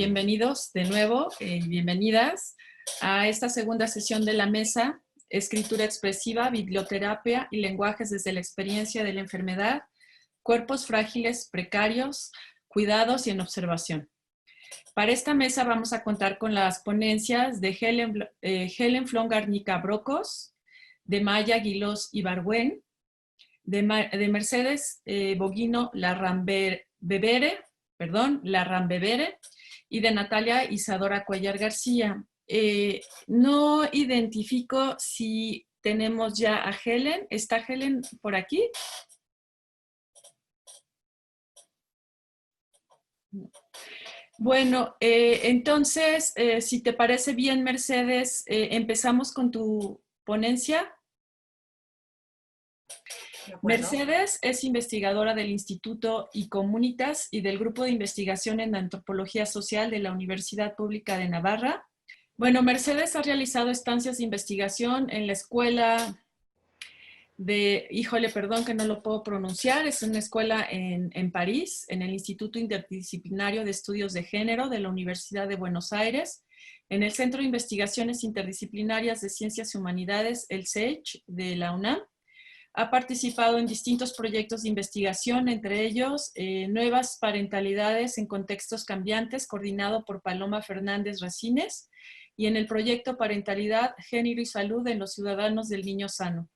bienvenidos de nuevo, bienvenidas a esta segunda sesión de la mesa, Escritura Expresiva, Biblioterapia y Lenguajes desde la Experiencia de la Enfermedad, Cuerpos Frágiles, Precarios, Cuidados y en Observación. Para esta mesa vamos a contar con las ponencias de Helen Flongarnica Brocos, de Maya Guilós Ibargüen, de Mercedes Boguino Larrambebere, y de Natalia Isadora Cuellar García. No identifico si tenemos ya a Helen. ¿Está Helen por aquí? Bueno, entonces, si te parece bien, Mercedes, empezamos con tu ponencia. Mercedes es investigadora del Instituto Icomunitas y del Grupo de Investigación en Antropología Social de la Universidad Pública de Navarra. Bueno, Mercedes ha realizado estancias de investigación en la escuela de, perdón que no lo puedo pronunciar, es una escuela en París, en el Instituto Interdisciplinario de Estudios de Género de la Universidad de Buenos Aires, en el Centro de Investigaciones Interdisciplinarias de Ciencias y Humanidades, el CEICH, de la UNAM. Ha participado en distintos proyectos de investigación, entre ellos Nuevas Parentalidades en Contextos Cambiantes, coordinado por Paloma Fernández Racines, y en el proyecto Parentalidad, Género y Salud en los Ciudadanos del Niño Sano.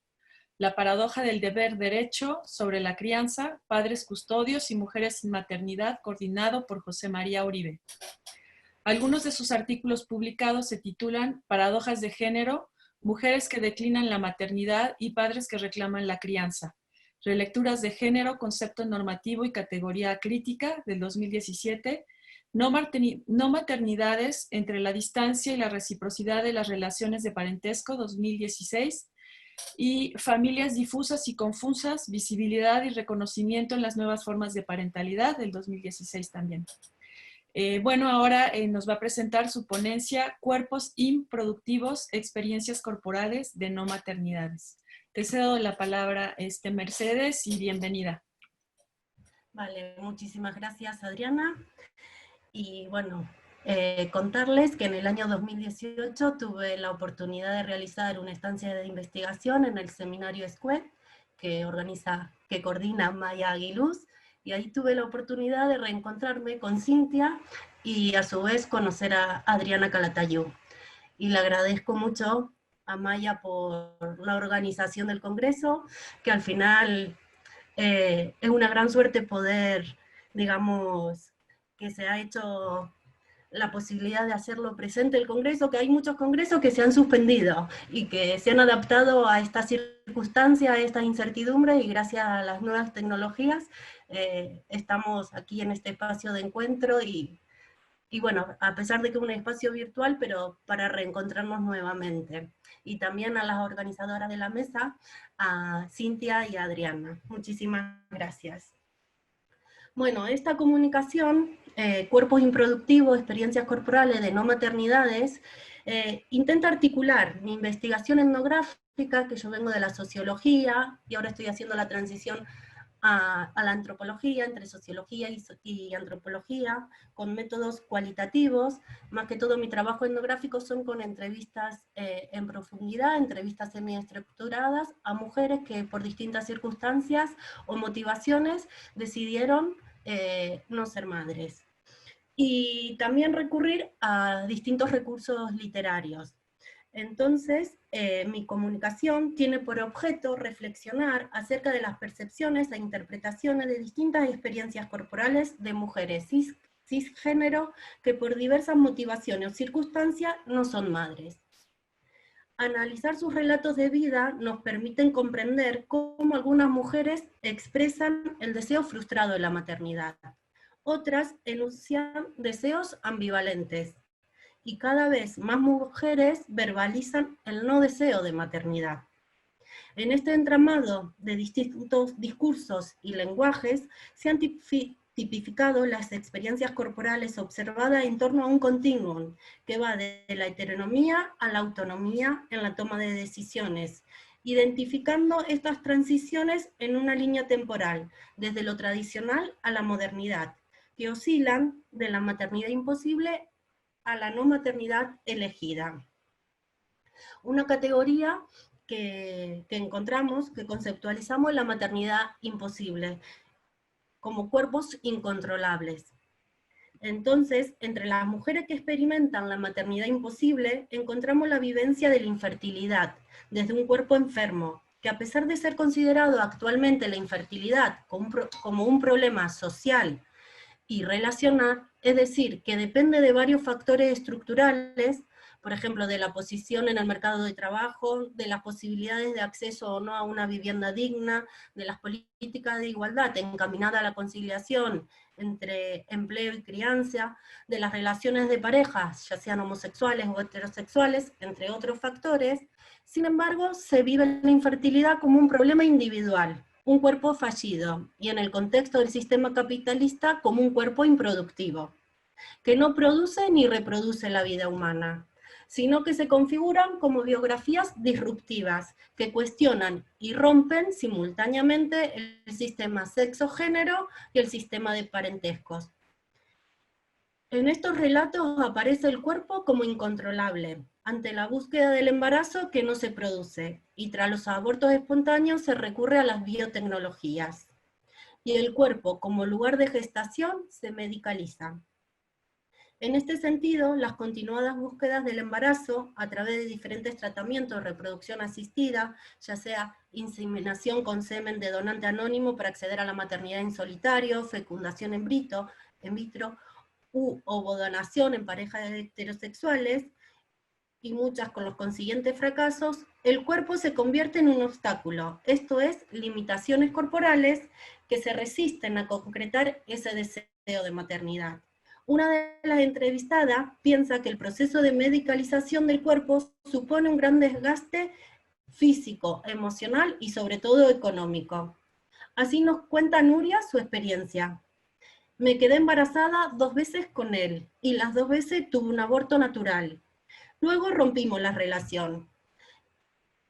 La paradoja del deber-derecho sobre la crianza, padres custodios y mujeres sin maternidad, coordinado por José María Uribe. Algunos de sus artículos publicados se titulan Paradojas de Género, Mujeres que declinan la maternidad y padres que reclaman la crianza. Relecturas de género, concepto normativo y categoría crítica del 2017. No maternidades entre la distancia y la reciprocidad de las relaciones de parentesco 2016. Y Familias difusas y confusas, visibilidad y reconocimiento en las nuevas formas de parentalidad del 2016 también. Bueno, ahora nos va a presentar su ponencia Cuerpos improductivos, experiencias corporales de no maternidades. Te cedo la palabra, Mercedes, y bienvenida. Vale, muchísimas gracias, Adriana. Y bueno, contarles que en el año 2018 tuve la oportunidad de realizar una estancia de investigación en el seminario SQUE, que coordina Maya Guilós, y ahí tuve la oportunidad de reencontrarme con Cintia y a su vez conocer a Adriana Calatayud. Y le agradezco mucho a Maya por la organización del congreso, que al final es una gran suerte poder, digamos, que se ha hecho la posibilidad de hacerlo presente el congreso, que hay muchos congresos que se han suspendido y que se han adaptado a esta circunstancia, a esta incertidumbre, y gracias a las nuevas tecnologías estamos aquí en este espacio de encuentro y bueno, a pesar de que es un espacio virtual, pero para reencontrarnos nuevamente. Y también a las organizadoras de la mesa, a Cintia y a Adriana. Muchísimas gracias. Bueno, esta comunicación, Cuerpos improductivos, experiencias corporales de no maternidades, intenta articular mi investigación etnográfica, que yo vengo de la sociología, y ahora estoy haciendo la transición a la antropología, entre sociología y antropología, con métodos cualitativos. Más que todo mi trabajo etnográfico son con entrevistas en profundidad, entrevistas semiestructuradas a mujeres que por distintas circunstancias o motivaciones decidieron no ser madres. Y también recurrir a distintos recursos literarios. Entonces, mi comunicación tiene por objeto reflexionar acerca de las percepciones e interpretaciones de distintas experiencias corporales de mujeres cisgénero que por diversas motivaciones o circunstancias no son madres. Analizar sus relatos de vida nos permiten comprender cómo algunas mujeres expresan el deseo frustrado de la maternidad. Otras enuncian deseos ambivalentes. Y cada vez más mujeres verbalizan el no deseo de maternidad. En este entramado de distintos discursos y lenguajes se han tipificado las experiencias corporales observadas en torno a un continuum que va de la heteronomía a la autonomía en la toma de decisiones, identificando estas transiciones en una línea temporal, desde lo tradicional a la modernidad, que oscilan de la maternidad imposible a la no maternidad elegida. Una categoría que encontramos, que conceptualizamos, la maternidad imposible, como cuerpos incontrolables. Entonces, entre las mujeres que experimentan la maternidad imposible, encontramos la vivencia de la infertilidad, desde un cuerpo enfermo, que a pesar de ser considerado actualmente la infertilidad como un problema social y relacional, es decir, que depende de varios factores estructurales, por ejemplo, de la posición en el mercado de trabajo, de las posibilidades de acceso o no a una vivienda digna, de las políticas de igualdad encaminadas a la conciliación entre empleo y crianza, de las relaciones de parejas, ya sean homosexuales o heterosexuales, entre otros factores. Sin embargo, se vive la infertilidad como un problema individual, un cuerpo fallido, y en el contexto del sistema capitalista como un cuerpo improductivo, que no produce ni reproduce la vida humana, sino que se configuran como biografías disruptivas, que cuestionan y rompen simultáneamente el sistema sexo-género y el sistema de parentescos. En estos relatos aparece el cuerpo como incontrolable, ante la búsqueda del embarazo que no se produce, y tras los abortos espontáneos se recurre a las biotecnologías. Y el cuerpo, como lugar de gestación, se medicaliza. En este sentido, las continuadas búsquedas del embarazo, a través de diferentes tratamientos de reproducción asistida, ya sea inseminación con semen de donante anónimo para acceder a la maternidad en solitario, fecundación en vitro, u ovodonación en parejas heterosexuales, y muchas con los consiguientes fracasos, el cuerpo se convierte en un obstáculo, esto es, limitaciones corporales que se resisten a concretar ese deseo de maternidad. Una de las entrevistadas piensa que el proceso de medicalización del cuerpo supone un gran desgaste físico, emocional y sobre todo económico. Así nos cuenta Nuria su experiencia. Me quedé embarazada 2 veces con él, y las 2 veces tuve un aborto natural. Luego rompimos la relación.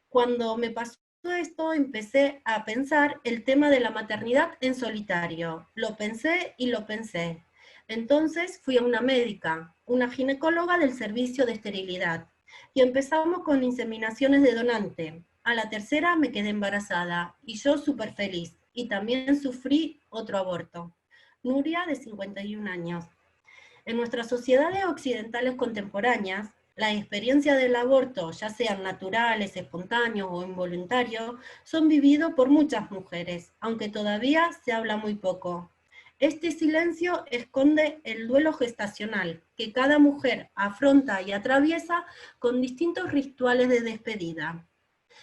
Cuando me pasó esto, empecé a pensar el tema de la maternidad en solitario. Lo pensé y lo pensé. Entonces fui a una médica, una ginecóloga del servicio de esterilidad, y empezamos con inseminaciones de donante. A la tercera me quedé embarazada, y yo súper feliz, y también sufrí otro aborto. Nuria, de 51 años. En nuestras sociedades occidentales contemporáneas, la experiencia del aborto, ya sean naturales, espontáneos o involuntarios, son vividos por muchas mujeres, aunque todavía se habla muy poco. Este silencio esconde el duelo gestacional, que cada mujer afronta y atraviesa con distintos rituales de despedida.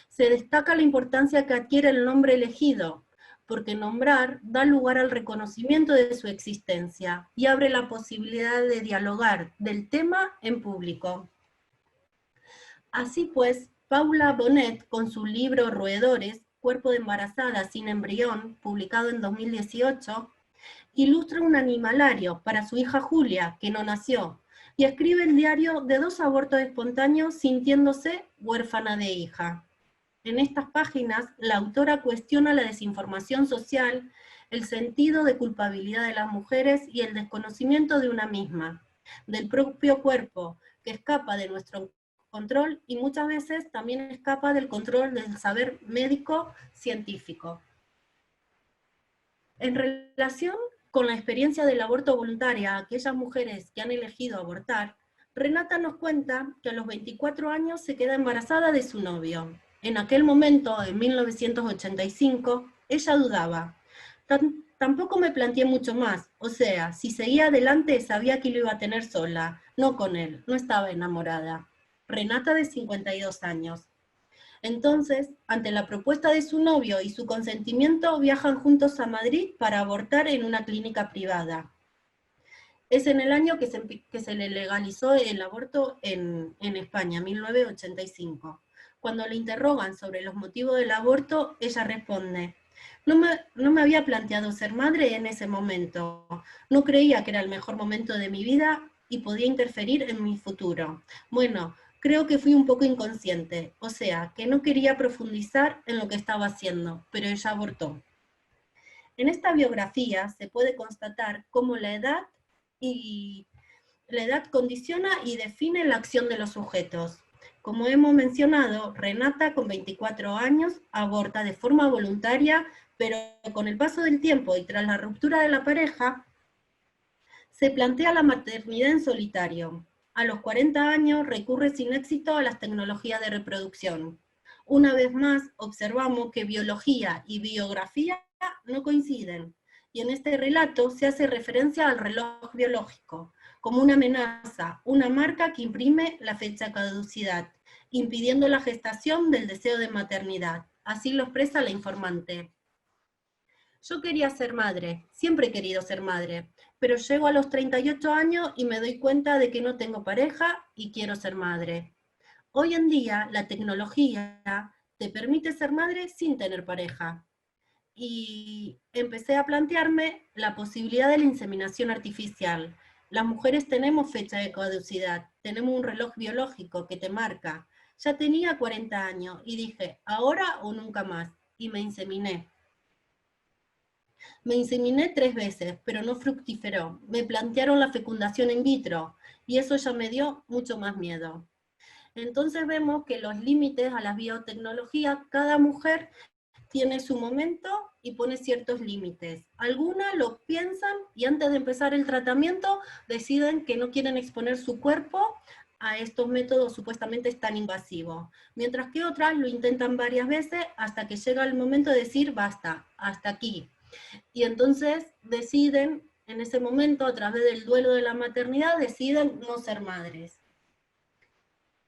Se destaca la importancia que adquiere el nombre elegido, porque nombrar da lugar al reconocimiento de su existencia y abre la posibilidad de dialogar del tema en público. Así pues, Paula Bonet, con su libro Roedores, Cuerpo de embarazada sin embrión, publicado en 2018, ilustra un animalario para su hija Julia, que no nació, y escribe el diario de 2 abortos espontáneos sintiéndose huérfana de hija. En estas páginas, la autora cuestiona la desinformación social, el sentido de culpabilidad de las mujeres y el desconocimiento de una misma, del propio cuerpo, que escapa de nuestro control y muchas veces también escapa del control del saber médico científico. En relación con la experiencia del aborto voluntario a aquellas mujeres que han elegido abortar, Renata nos cuenta que a los 24 años se queda embarazada de su novio. En aquel momento, en 1985, ella dudaba. Tampoco me planteé mucho más, o sea, si seguía adelante sabía que lo iba a tener sola, no con él, no estaba enamorada. Renata, de 52 años. Entonces, ante la propuesta de su novio y su consentimiento, viajan juntos a Madrid para abortar en una clínica privada. Es en el año que se le legalizó el aborto en España, 1985. Cuando le interrogan sobre los motivos del aborto, ella responde: no me había planteado ser madre en ese momento. No creía que era el mejor momento de mi vida y podía interferir en mi futuro. Bueno, creo que fui un poco inconsciente, o sea, que no quería profundizar en lo que estaba haciendo, pero ella abortó. En esta biografía se puede constatar cómo la edad condiciona y define la acción de los sujetos. Como hemos mencionado, Renata, con 24 años, aborta de forma voluntaria, pero con el paso del tiempo y tras la ruptura de la pareja, se plantea la maternidad en solitario. A los 40 años recurre sin éxito a las tecnologías de reproducción. Una vez más, observamos que biología y biografía no coinciden, y en este relato se hace referencia al reloj biológico, como una amenaza, una marca que imprime la fecha de caducidad, impidiendo la gestación del deseo de maternidad. Así lo expresa la informante. Yo quería ser madre, siempre he querido ser madre, pero llego a los 38 años y me doy cuenta de que no tengo pareja y quiero ser madre. Hoy en día la tecnología te permite ser madre sin tener pareja. Y empecé a plantearme la posibilidad de la inseminación artificial. Las mujeres tenemos fecha de caducidad, tenemos un reloj biológico que te marca. Ya tenía 40 años y dije, ahora o nunca más, y me inseminé. Me inseminé 3 veces, pero no fructiferó. Me plantearon la fecundación in vitro, y eso ya me dio mucho más miedo. Entonces vemos que los límites a la biotecnología, cada mujer tiene su momento y pone ciertos límites. Algunas lo piensan y antes de empezar el tratamiento deciden que no quieren exponer su cuerpo a estos métodos supuestamente tan invasivos, mientras que otras lo intentan varias veces hasta que llega el momento de decir basta, hasta aquí. Y entonces deciden, en ese momento, a través del duelo de la maternidad, deciden no ser madres.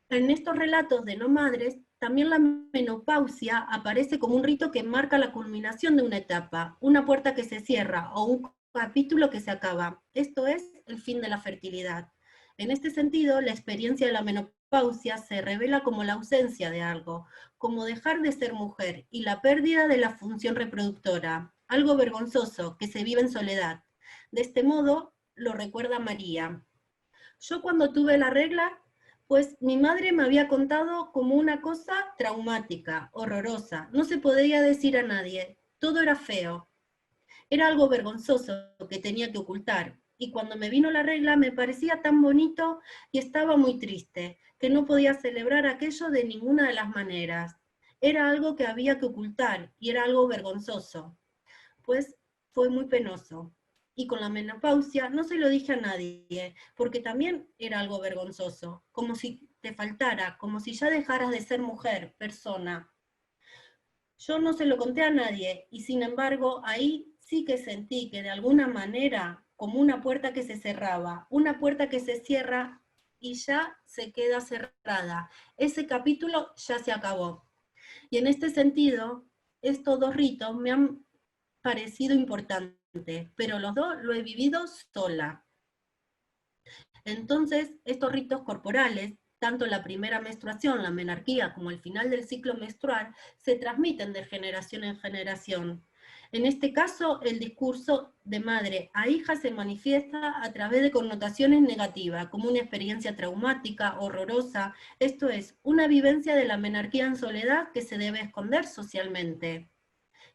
En estos relatos de no madres, también la menopausia aparece como un rito que marca la culminación de una etapa, una puerta que se cierra o un capítulo que se acaba. Esto es el fin de la fertilidad. En este sentido, la experiencia de la menopausia se revela como la ausencia de algo, como dejar de ser mujer y la pérdida de la función reproductora, algo vergonzoso que se vive en soledad. De este modo, lo recuerda María. Yo cuando tuve la regla, pues mi madre me había contado como una cosa traumática, horrorosa. No se podía decir a nadie. Todo era feo. Era algo vergonzoso que tenía que ocultar. Y cuando me vino la regla me parecía tan bonito y estaba muy triste, que no podía celebrar aquello de ninguna de las maneras. Era algo que había que ocultar y era algo vergonzoso. Pues fue muy penoso. Y con la menopausia no se lo dije a nadie, porque también era algo vergonzoso, como si te faltara, como si ya dejaras de ser mujer, persona. Yo no se lo conté a nadie, y sin embargo ahí sí que sentí que de alguna manera, como una puerta que se cerraba, una puerta que se cierra y ya se queda cerrada. Ese capítulo ya se acabó. Y en este sentido, estos dos ritos me han parecido importante, pero los dos lo he vivido sola. Entonces, estos ritos corporales, tanto la primera menstruación, la menarquía, como el final del ciclo menstrual, se transmiten de generación en generación. En este caso, el discurso de madre a hija se manifiesta a través de connotaciones negativas, como una experiencia traumática, horrorosa, esto es, una vivencia de la menarquía en soledad que se debe esconder socialmente.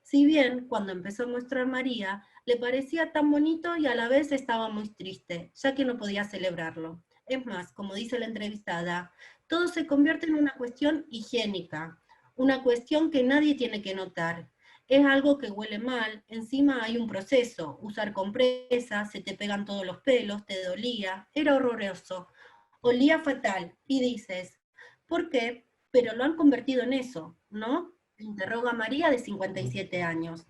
Si bien, cuando empezó a mostrar María, le parecía tan bonito y a la vez estaba muy triste, ya que no podía celebrarlo. Es más, como dice la entrevistada, todo se convierte en una cuestión higiénica, una cuestión que nadie tiene que notar. Es algo que huele mal, encima hay un proceso, usar compresas, se te pegan todos los pelos, te dolía, era horroroso, olía fatal, y dices, ¿por qué? Pero lo han convertido en eso, ¿no? Interroga María, de 57 años.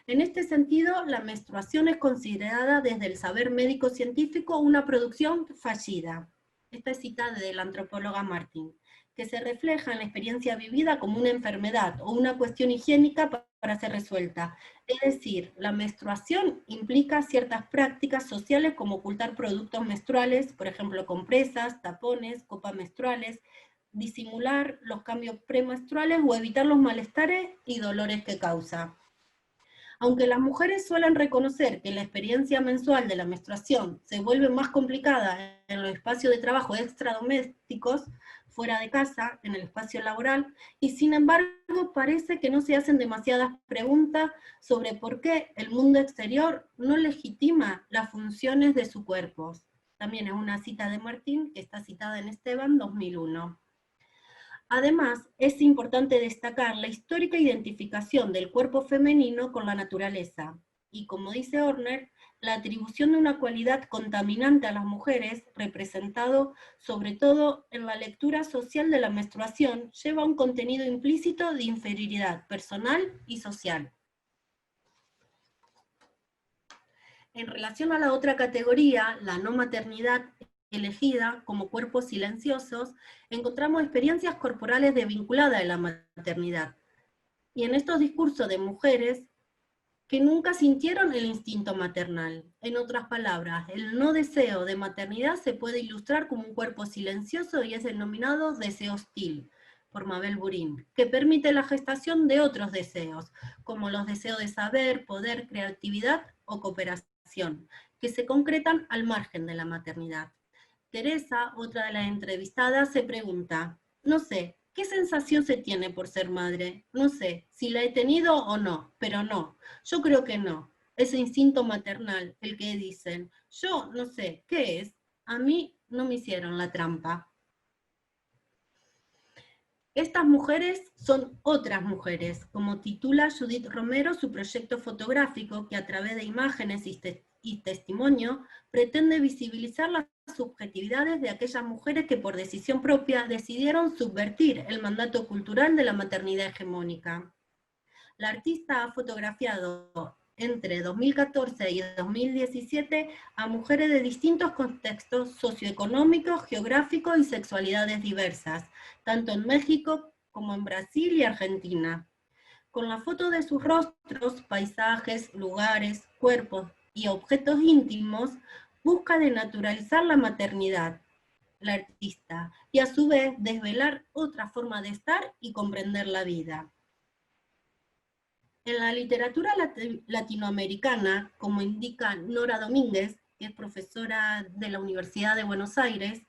En este sentido, la menstruación es considerada desde el saber médico-científico una producción fallida. Esta es cita de la antropóloga Martin, que se refleja en la experiencia vivida como una enfermedad o una cuestión higiénica para ser resuelta. Es decir, la menstruación implica ciertas prácticas sociales como ocultar productos menstruales, por ejemplo, compresas, tapones, copas menstruales, disimular los cambios premenstruales o evitar los malestares y dolores que causa. Aunque las mujeres suelen reconocer que la experiencia mensual de la menstruación se vuelve más complicada en los espacios de trabajo extradomésticos, fuera de casa, en el espacio laboral, y sin embargo parece que no se hacen demasiadas preguntas sobre por qué el mundo exterior no legitima las funciones de su cuerpo. También es una cita de Martín que está citada en Esteban 2001. Además, es importante destacar la histórica identificación del cuerpo femenino con la naturaleza, y como dice Horner, la atribución de una cualidad contaminante a las mujeres, representado sobre todo en la lectura social de la menstruación, lleva un contenido implícito de inferioridad personal y social. En relación a la otra categoría, la no maternidad elegida como cuerpos silenciosos, encontramos experiencias corporales desvinculadas de la maternidad. Y en estos discursos de mujeres que nunca sintieron el instinto maternal. En otras palabras, el no deseo de maternidad se puede ilustrar como un cuerpo silencioso y es denominado deseo hostil, por Mabel Burín, que permite la gestación de otros deseos, como los deseos de saber, poder, creatividad o cooperación, que se concretan al margen de la maternidad. Teresa, otra de las entrevistadas, se pregunta, no sé, ¿qué sensación se tiene por ser madre? No sé, si la he tenido o no, pero no, yo creo que no. Ese instinto maternal, el que dicen, yo no sé, ¿qué es? A mí no me hicieron la trampa. Estas mujeres son otras mujeres, como titula Judith Romero su proyecto fotográfico, que a través de imágenes y testimonio pretende visibilizar las subjetividades de aquellas mujeres que por decisión propia decidieron subvertir el mandato cultural de la maternidad hegemónica. La artista ha fotografiado entre 2014 y 2017 a mujeres de distintos contextos socioeconómicos, geográficos y sexualidades diversas, tanto en México como en Brasil y Argentina. Con la foto de sus rostros, paisajes, lugares, cuerpos y objetos íntimos, busca denaturalizar la maternidad, la artista, y a su vez desvelar otra forma de estar y comprender la vida. En la literatura latinoamericana, como indica Nora Domínguez, que es profesora de la Universidad de Buenos Aires,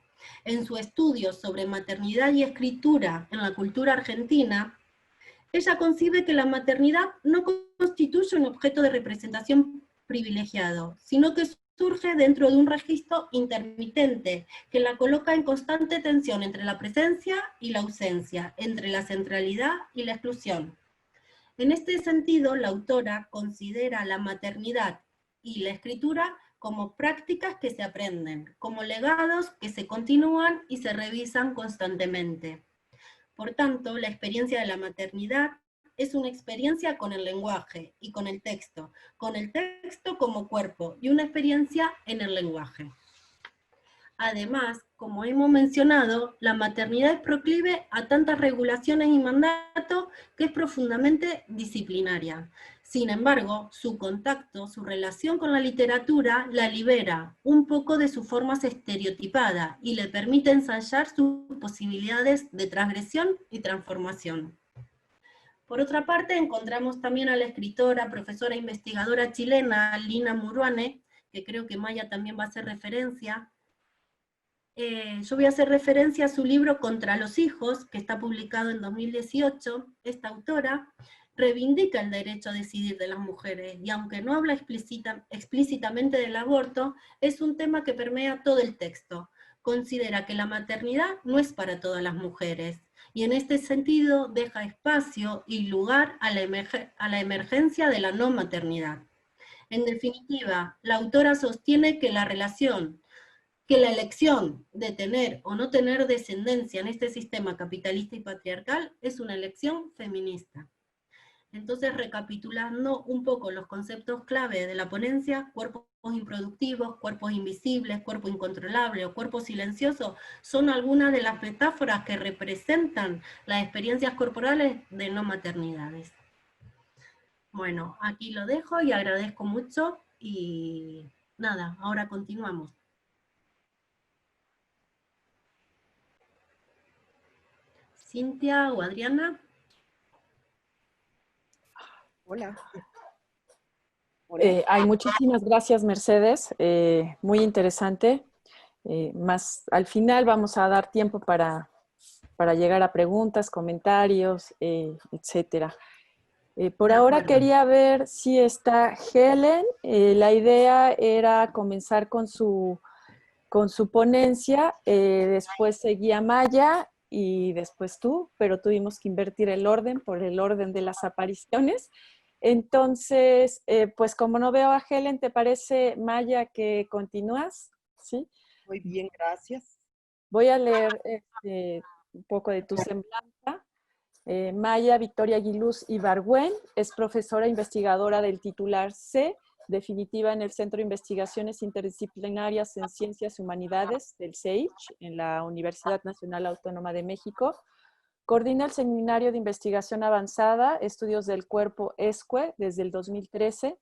en su estudio sobre maternidad y escritura en la cultura argentina, ella concibe que la maternidad no constituye un objeto de representación privilegiado, sino que surge dentro de un registro intermitente que la coloca en constante tensión entre la presencia y la ausencia, entre la centralidad y la exclusión. En este sentido, la autora considera la maternidad y la escritura como prácticas que se aprenden, como legados que se continúan y se revisan constantemente. Por tanto, la experiencia de la maternidad es una experiencia con el lenguaje y con el texto como cuerpo y una experiencia en el lenguaje. Además, como hemos mencionado, la maternidad es proclive a tantas regulaciones y mandatos que es profundamente disciplinaria. Sin embargo, su contacto, su relación con la literatura la libera un poco de sus formas estereotipadas y le permite ensayar sus posibilidades de transgresión y transformación. Por otra parte, encontramos también a la escritora, profesora e investigadora chilena Lina Muruane, que creo que Maya también va a hacer referencia. Yo voy a hacer referencia a su libro Contra los hijos, que está publicado en 2018. Esta autora reivindica el derecho a decidir de las mujeres, y aunque no habla explícitamente del aborto, es un tema que permea todo el texto. Considera que la maternidad no es para todas las mujeres, y en este sentido deja espacio y lugar a la emergencia de la no maternidad. En definitiva, la autora sostiene que la elección de tener o no tener descendencia en este sistema capitalista y patriarcal es una elección feminista. Entonces, recapitulando un poco los conceptos clave de la ponencia, cuerpos improductivos, cuerpos invisibles, cuerpo incontrolable o cuerpo silencioso, son algunas de las metáforas que representan las experiencias corporales de no maternidades. Bueno, aquí lo dejo y agradezco mucho y nada, ahora continuamos. Cintia o Adriana. Hola. Muchísimas gracias, Mercedes. Muy interesante. Más al final vamos a dar tiempo para llegar a preguntas, comentarios, etcétera. Por ahora quería ver si está Helen. La idea era comenzar con su ponencia, después seguía Maya y después tú, pero tuvimos que invertir el orden por el orden de las apariciones. Entonces, pues como no veo a Helen, ¿te parece, Maya, que continúas? ¿Sí? Muy bien, gracias. Voy a leer un poco de tu semblanza. Maya Victoria Aguiluz Ibargüen es profesora investigadora del titular C, definitiva en el Centro de Investigaciones Interdisciplinarias en Ciencias y Humanidades del CEICH, en la Universidad Nacional Autónoma de México. Coordina el Seminario de Investigación Avanzada, Estudios del Cuerpo ESCUE, desde el 2013.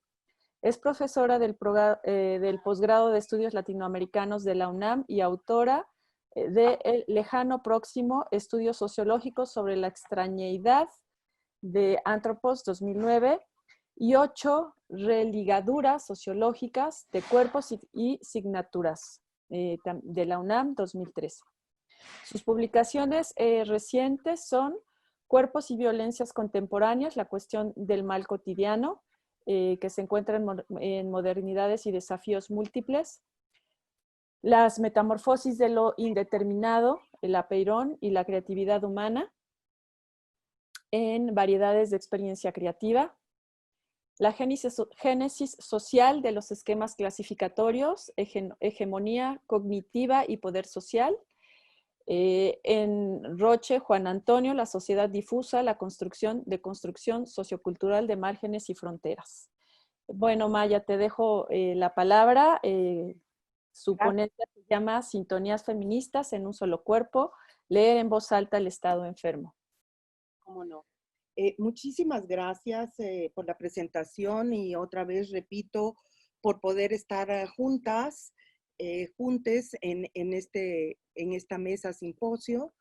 Es profesora del posgrado de Estudios Latinoamericanos de la UNAM y autora de El Lejano Próximo, Estudios Sociológicos sobre la Extrañeidad de Anthropos 2009 y 8 Religaduras Sociológicas de Cuerpos y Signaturas de la UNAM 2013. Sus publicaciones recientes son Cuerpos y Violencias Contemporáneas, la cuestión del mal cotidiano, que se encuentra en Modernidades y Desafíos Múltiples, Las metamorfosis de lo indeterminado, el apeirón y la creatividad humana, en Variedades de Experiencia Creativa, la génesis social de los esquemas clasificatorios, hegemonía cognitiva y poder social, en Roche, Juan Antonio, La sociedad difusa, la construcción sociocultural de márgenes y fronteras. Bueno, Maya, te dejo la palabra. Su ponencia se llama Sintonías feministas en un solo cuerpo, leer en voz alta el estado enfermo. ¿Cómo no? Muchísimas gracias por la presentación y otra vez repito, por poder estar juntas, juntes en esta mesa simposio.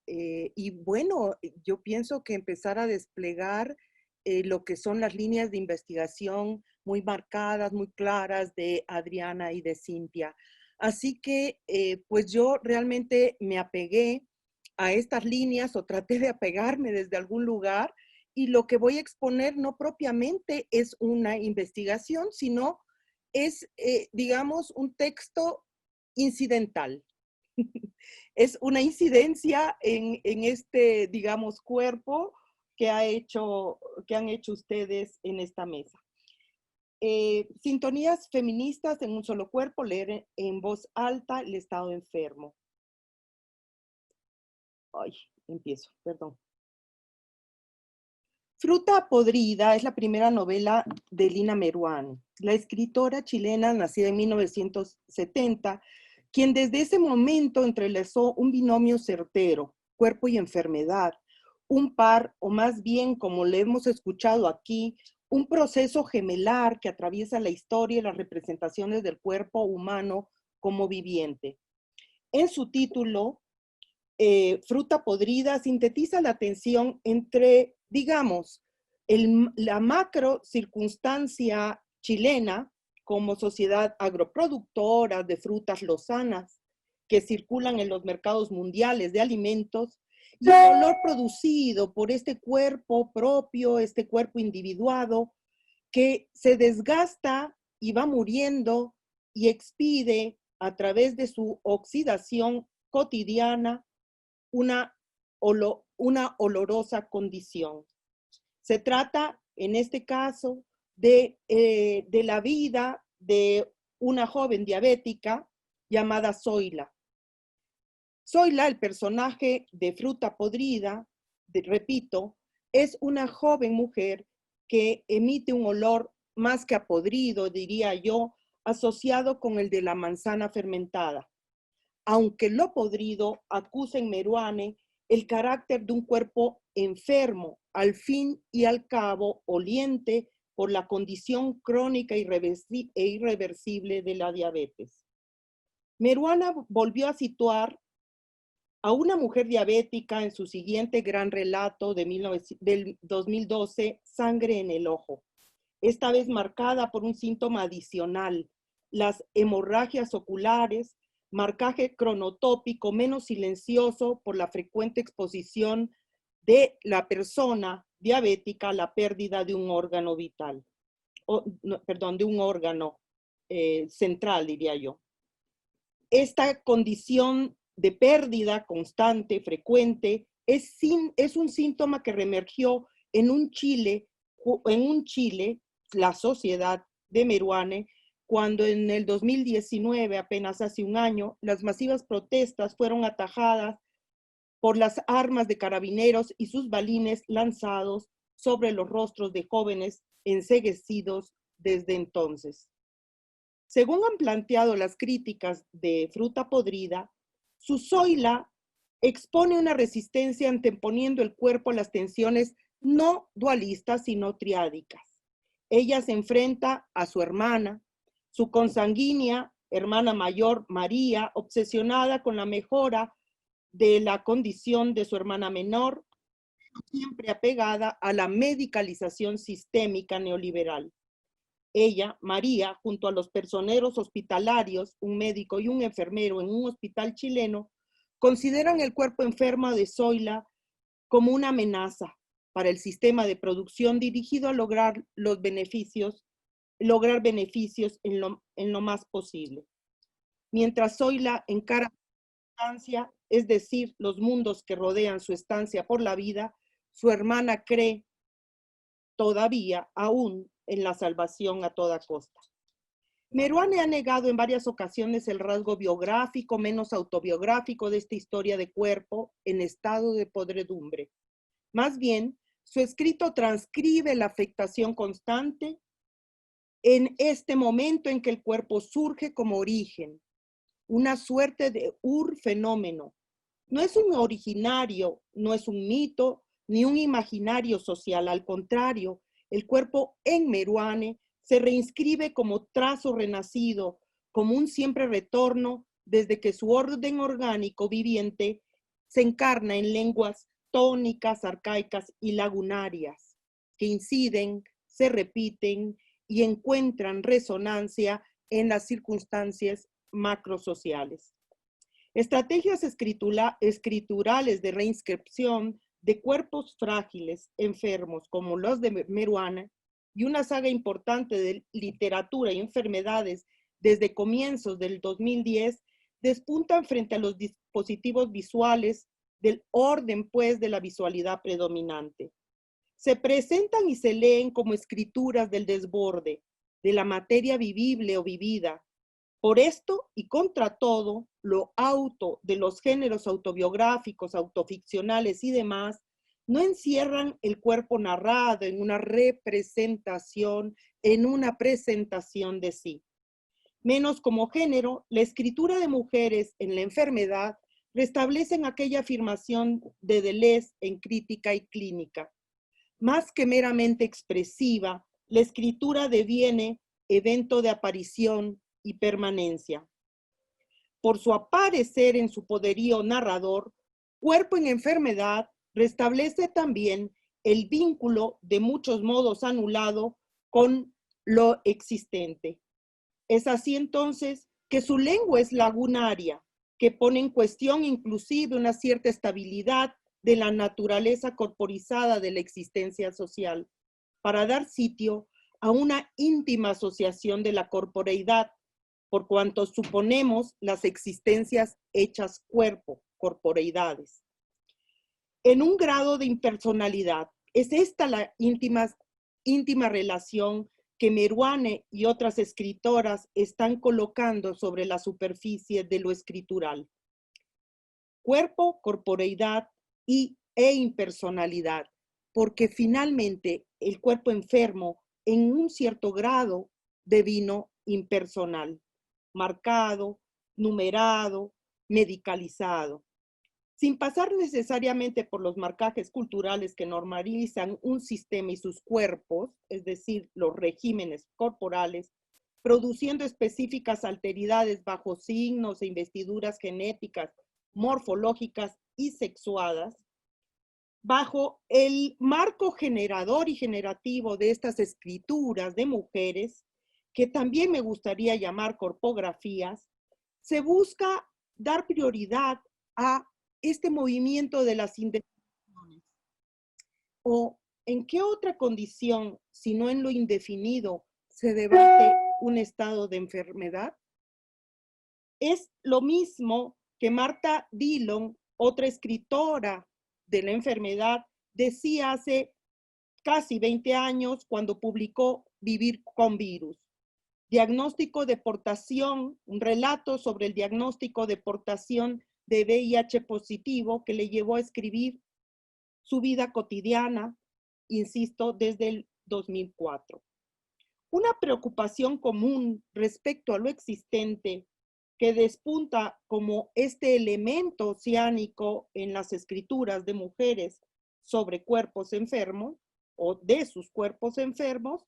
Y bueno, yo pienso que empezar a desplegar lo que son las líneas de investigación muy marcadas, muy claras de Adriana y de Cintia. Así que pues yo realmente me apegué a estas líneas o traté de apegarme desde algún lugar y lo que voy a exponer no propiamente es una investigación, sino es, digamos, un texto incidental. Es una incidencia en este, digamos, cuerpo que han hecho ustedes en esta mesa. Sintonías feministas en un solo cuerpo, leer en voz alta el estado enfermo. Ay, empiezo, perdón. Fruta podrida es la primera novela de Lina Meruane, la escritora chilena nacida en 1970, quien desde ese momento entrelazó un binomio certero, cuerpo y enfermedad, un par, o más bien, como le hemos escuchado aquí, un proceso gemelar que atraviesa la historia y las representaciones del cuerpo humano como viviente. En su título, Fruta podrida sintetiza la tensión entre, digamos, la macro circunstancia chilena como sociedad agroproductora de frutas lozanas que circulan en los mercados mundiales de alimentos y el dolor producido por este cuerpo propio, este cuerpo individuado que se desgasta y va muriendo y expide a través de su oxidación cotidiana una olorosa condición. Se trata, en este caso, de la vida de una joven diabética llamada Zoila. Zoila, el personaje de Fruta podrida, repito, es una joven mujer que emite un olor más que a podrido, diría yo, asociado con el de la manzana fermentada. Aunque lo podrido acusa en Meruane el carácter de un cuerpo enfermo, al fin y al cabo oliente por la condición crónica e irreversible de la diabetes. Meruane volvió a situar a una mujer diabética en su siguiente gran relato del 2012, Sangre en el ojo, esta vez marcada por un síntoma adicional, las hemorragias oculares, marcaje cronotópico menos silencioso por la frecuente exposición de la persona diabética a la pérdida de un órgano vital, de un órgano central, diría yo. Esta condición de pérdida constante, frecuente, es un síntoma que reemergió en un Chile, la sociedad de Meruane, cuando en el 2019, apenas hace un año, las masivas protestas fueron atajadas por las armas de carabineros y sus balines lanzados sobre los rostros de jóvenes enceguecidos desde entonces. Según han planteado las críticas de Fruta Podrida, su Zoila expone una resistencia anteponiendo el cuerpo a las tensiones no dualistas, sino triádicas. Ella se enfrenta a su hermana, su consanguínea hermana mayor, María, obsesionada con la mejora de la condición de su hermana menor, siempre apegada a la medicalización sistémica neoliberal. Ella, María, junto a los personeros hospitalarios, un médico y un enfermero en un hospital chileno, consideran el cuerpo enfermo de Zoila como una amenaza para el sistema de producción dirigido a lograr beneficios en lo más posible. Mientras Zoila encara su estancia, es decir, los mundos que rodean su estancia por la vida, su hermana cree todavía aún en la salvación a toda costa. Meruane ha negado en varias ocasiones el rasgo biográfico menos autobiográfico de esta historia de cuerpo en estado de podredumbre. Más bien, su escrito transcribe la afectación constante en este momento en que el cuerpo surge como origen, una suerte de fenómeno. No es un originario, no es un mito, ni un imaginario social. Al contrario, el cuerpo en Meruane se reinscribe como trazo renacido, como un siempre retorno desde que su orden orgánico viviente se encarna en lenguas tónicas, arcaicas y lagunarias, que inciden, se repiten y encuentran resonancia en las circunstancias macrosociales. Estrategias escriturales de reinscripción de cuerpos frágiles, enfermos, como los de Meruane, y una saga importante de literatura y enfermedades desde comienzos del 2010, despuntan frente a los dispositivos visuales del orden, pues, de la visualidad predominante. Se presentan y se leen como escrituras del desborde, de la materia vivible o vivida. Por esto y contra todo, lo de los géneros autobiográficos, autoficcionales y demás, no encierran el cuerpo narrado en una representación, en una presentación de sí. Menos como género, la escritura de mujeres en la enfermedad restablecen aquella afirmación de Deleuze en Crítica y Clínica. Más que meramente expresiva, la escritura deviene evento de aparición y permanencia. Por su aparecer en su poderío narrador, Cuerpo en Enfermedad restablece también el vínculo de muchos modos anulado con lo existente. Es así entonces que su lengua es lagunaria, que pone en cuestión inclusive una cierta estabilidad de la naturaleza corporizada de la existencia social, para dar sitio a una íntima asociación de la corporeidad, por cuanto suponemos las existencias hechas cuerpo, corporeidades. En un grado de impersonalidad, es esta la íntima relación que Meruane y otras escritoras están colocando sobre la superficie de lo escritural. Cuerpo, corporeidad e impersonalidad, porque finalmente el cuerpo enfermo en un cierto grado devino impersonal, marcado, numerado, medicalizado, sin pasar necesariamente por los marcajes culturales que normalizan un sistema y sus cuerpos, es decir, los regímenes corporales, produciendo específicas alteridades bajo signos e investiduras genéticas, morfológicas y sexuadas, bajo el marco generador y generativo de estas escrituras de mujeres, que también me gustaría llamar corpografías, se busca dar prioridad a este movimiento de las indefiniciones. ¿O en qué otra condición, si no en lo indefinido, se debate un estado de enfermedad? Es lo mismo que Martha Dillon, otra escritora de la enfermedad, decía hace casi 20 años cuando publicó Vivir con virus. Diagnóstico de portación, un relato sobre el diagnóstico de portación de VIH positivo que le llevó a escribir su vida cotidiana, insisto, desde el 2004. Una preocupación común respecto a lo existente que despunta como este elemento oceánico en las escrituras de mujeres sobre cuerpos enfermos o de sus cuerpos enfermos,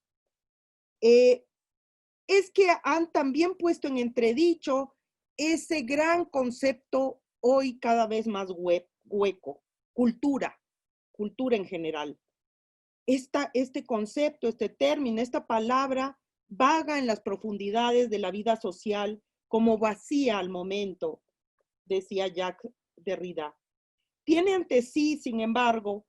es que han también puesto en entredicho ese gran concepto hoy cada vez más hueco, cultura en general. Este concepto, este término, esta palabra vaga en las profundidades de la vida social como vacía al momento, decía Jacques Derrida. Tiene ante sí, sin embargo,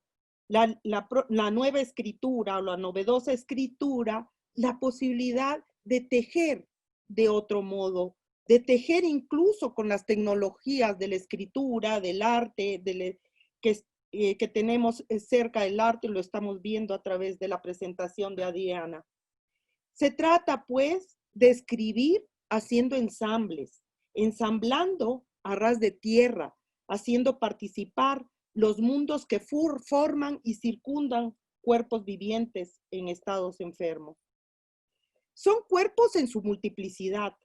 la nueva escritura o la novedosa escritura, la posibilidad de tejer de otro modo, de tejer incluso con las tecnologías de la escritura, del arte, que tenemos cerca del arte, lo estamos viendo a través de la presentación de Adriana. Se trata, pues, de escribir haciendo ensambles, ensamblando a ras de tierra, haciendo participar los mundos que forman y circundan cuerpos vivientes en estados enfermos. Son cuerpos en su multiplicidad,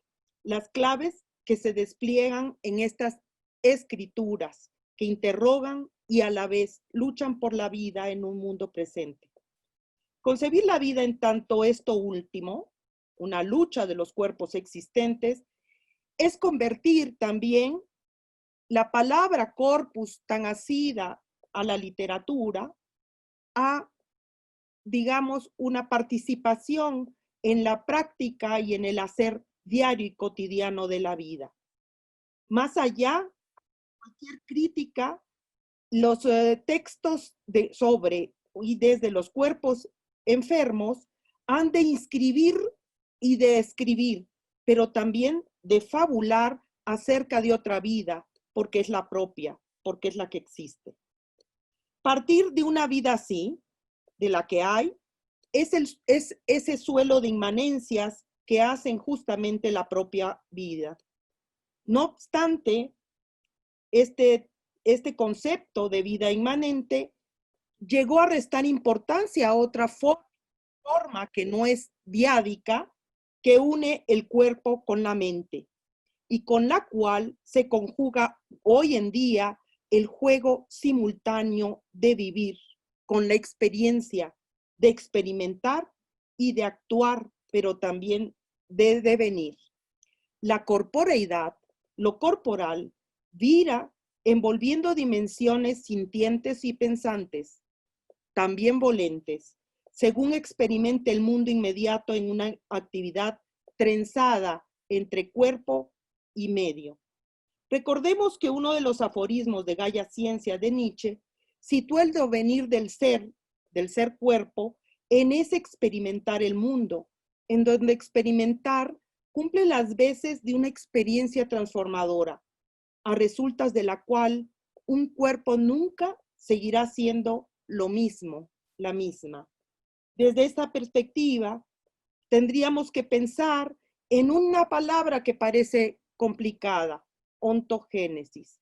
las claves que se despliegan en estas escrituras, que interrogan y a la vez luchan por la vida en un mundo presente. Concebir la vida en tanto esto último, una lucha de los cuerpos existentes, es convertir también la palabra corpus tan asida a la literatura a, digamos, una participación en la práctica y en el hacer diario y cotidiano de la vida. Más allá de cualquier crítica, los textos sobre y desde los cuerpos enfermos han de inscribir y de escribir, pero también de fabular acerca de otra vida, porque es la propia, porque es la que existe. Partir de una vida así, de la que hay, es ese suelo de inmanencias que hacen justamente la propia vida. No obstante, este concepto de vida inmanente llegó a restar importancia a otra forma que no es diádica, que une el cuerpo con la mente y con la cual se conjuga hoy en día el juego simultáneo de vivir con la experiencia, de experimentar y de actuar, pero también de devenir. La corporeidad, lo corporal, vira envolviendo dimensiones sintientes y pensantes, también volentes, según experimente el mundo inmediato en una actividad trenzada entre cuerpo y medio. Recordemos que uno de los aforismos de Gaia Ciencia de Nietzsche sitúa el devenir del ser cuerpo, en ese experimentar el mundo, en donde experimentar cumple las veces de una experiencia transformadora, a resultas de la cual un cuerpo nunca seguirá siendo lo mismo, la misma. Desde esta perspectiva, tendríamos que pensar en una palabra que parece complicada, ontogénesis.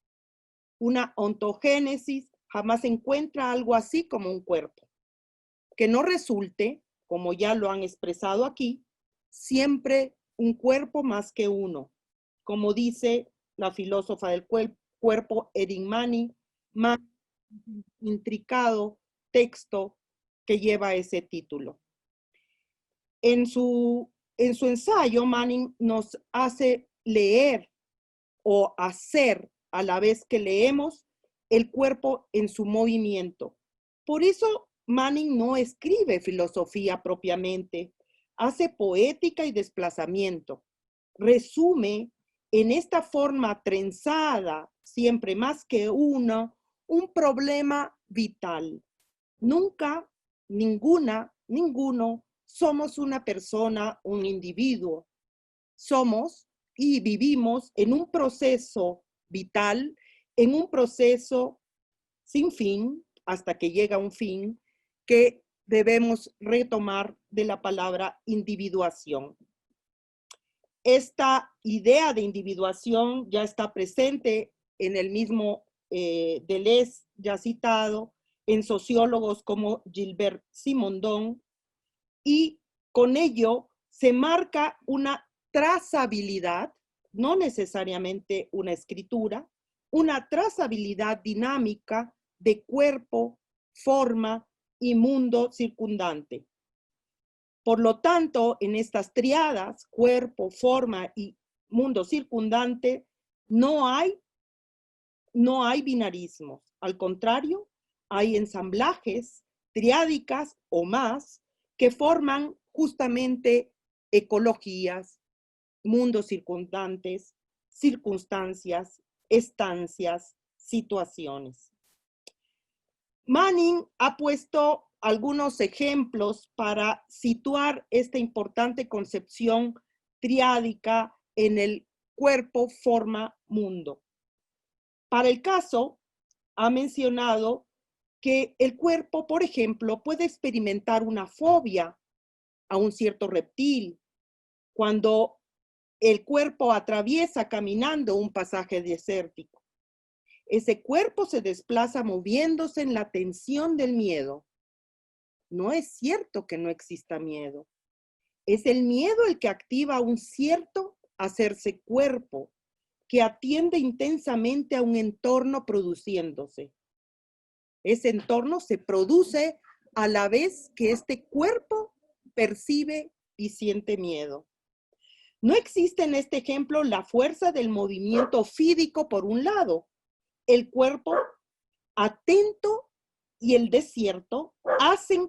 Una ontogénesis jamás encuentra algo así como un cuerpo. Que no resulte, como ya lo han expresado aquí, siempre un cuerpo más que uno, como dice la filósofa del cuerpo Erin Manning, más intricado texto que lleva ese título. En su ensayo, Manning nos hace leer o hacer a la vez que leemos el cuerpo en su movimiento, Por eso Manning no escribe filosofía propiamente, hace poética y desplazamiento. Resume en esta forma trenzada, siempre más que uno, un problema vital. Nunca, ninguno somos una persona, un individuo. Somos y vivimos en un proceso vital, en un proceso sin fin, hasta que llega un fin, que debemos retomar de la palabra individuación. Esta idea de individuación ya está presente en el mismo Deleuze, ya citado, en sociólogos como Gilbert Simondon, y con ello se marca una trazabilidad, no necesariamente una escritura, una trazabilidad dinámica de cuerpo, forma y mundo circundante. Por lo tanto, en estas triadas, cuerpo, forma y mundo circundante, no hay binarismos. Al contrario, hay ensamblajes, triádicas o más, que forman justamente ecologías, mundos circundantes, circunstancias, estancias, situaciones. Manning ha puesto algunos ejemplos para situar esta importante concepción triádica en el cuerpo, forma, mundo. Para el caso, ha mencionado que el cuerpo, por ejemplo, puede experimentar una fobia a un cierto reptil cuando el cuerpo atraviesa caminando un pasaje desértico. Ese cuerpo se desplaza moviéndose en la tensión del miedo. No es cierto que no exista miedo. Es el miedo el que activa un cierto hacerse cuerpo, que atiende intensamente a un entorno produciéndose. Ese entorno se produce a la vez que este cuerpo percibe y siente miedo. No existe en este ejemplo la fuerza del movimiento fídico por un lado. El cuerpo atento y el desierto hacen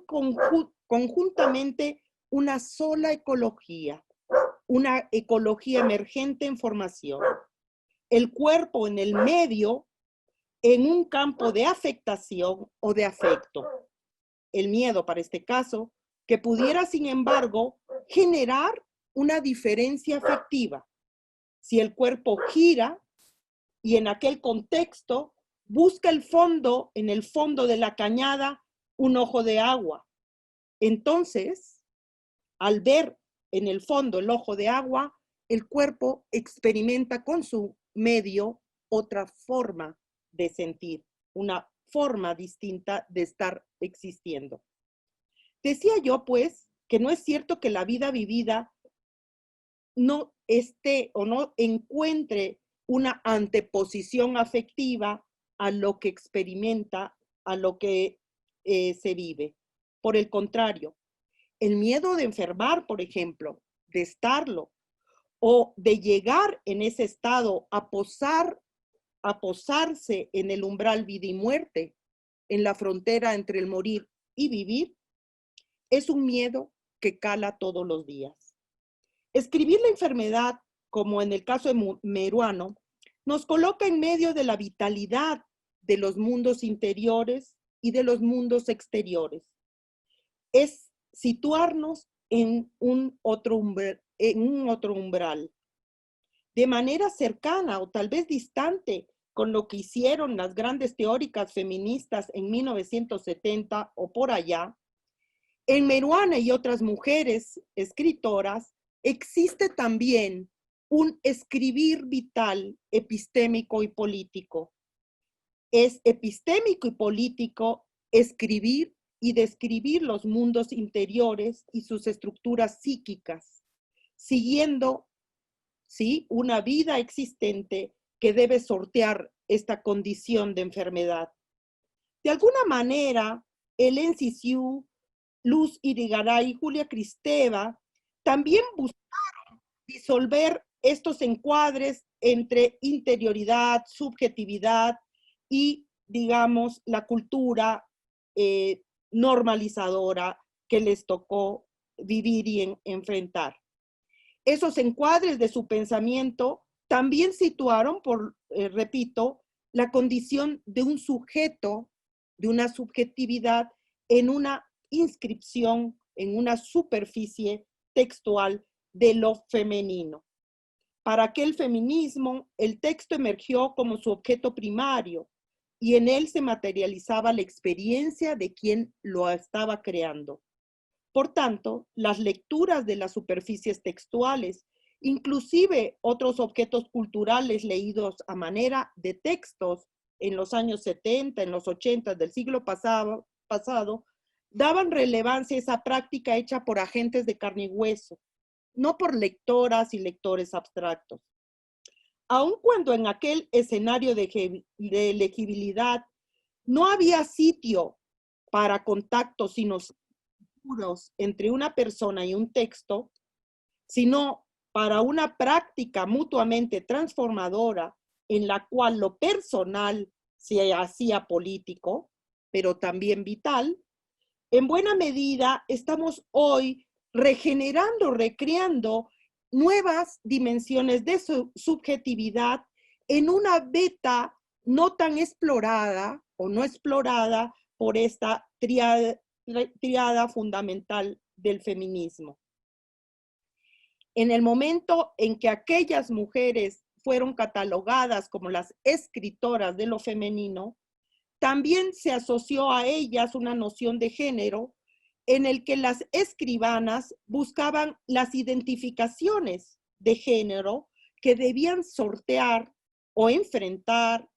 conjuntamente una sola ecología, una ecología emergente en formación. El cuerpo en el medio, en un campo de afectación o de afecto. El miedo, para este caso, que pudiera, sin embargo, generar una diferencia afectiva. Si el cuerpo gira y en aquel contexto busca el fondo, en el fondo de la cañada, un ojo de agua. Entonces, al ver en el fondo el ojo de agua, el cuerpo experimenta con su medio otra forma de sentir, una forma distinta de estar existiendo. Decía yo, pues, que no es cierto que la vida vivida no esté o no encuentre una anteposición afectiva a lo que experimenta, a lo que se vive. Por el contrario, el miedo de enfermar, por ejemplo, de estarlo, o de llegar en ese estado a posarse en el umbral vida y muerte, en la frontera entre el morir y vivir, es un miedo que cala todos los días. Escribir la enfermedad, como en el caso de Meruano, nos coloca en medio de la vitalidad de los mundos interiores y de los mundos exteriores. Es situarnos en un otro umbral, de manera cercana o tal vez distante con lo que hicieron las grandes teóricas feministas en 1970 o por allá. En Meruana y otras mujeres escritoras existe también un escribir vital, epistémico y político. Es epistémico y político escribir y describir los mundos interiores y sus estructuras psíquicas, siguiendo, ¿sí?, una vida existente que debe sortear esta condición de enfermedad. De alguna manera, Hélène Cixous, Luz Irigaray y Julia Kristeva también buscaron disolver estos encuadres entre interioridad, subjetividad y, digamos, la cultura normalizadora que les tocó vivir y enfrentar. Esos encuadres de su pensamiento también situaron, repito, la condición de un sujeto, de una subjetividad en una inscripción, en una superficie textual de lo femenino. Para aquel feminismo, el texto emergió como su objeto primario y en él se materializaba la experiencia de quien lo estaba creando. Por tanto, las lecturas de las superficies textuales, inclusive otros objetos culturales leídos a manera de textos en los años 70, en los 80 del siglo pasado, daban relevancia a esa práctica hecha por agentes de carne y hueso, no por lectoras y lectores abstractos. Aun cuando en aquel escenario de legibilidad no había sitio para contactos sino entre una persona y un texto, sino para una práctica mutuamente transformadora en la cual lo personal se hacía político, pero también vital, en buena medida estamos hoy regenerando, recreando nuevas dimensiones de su subjetividad en una beta no tan explorada o no explorada por esta triada fundamental del feminismo. En el momento en que aquellas mujeres fueron catalogadas como las escritoras de lo femenino, también se asoció a ellas una noción de género en el que las escribanas buscaban las identificaciones de género que debían sortear o enfrentar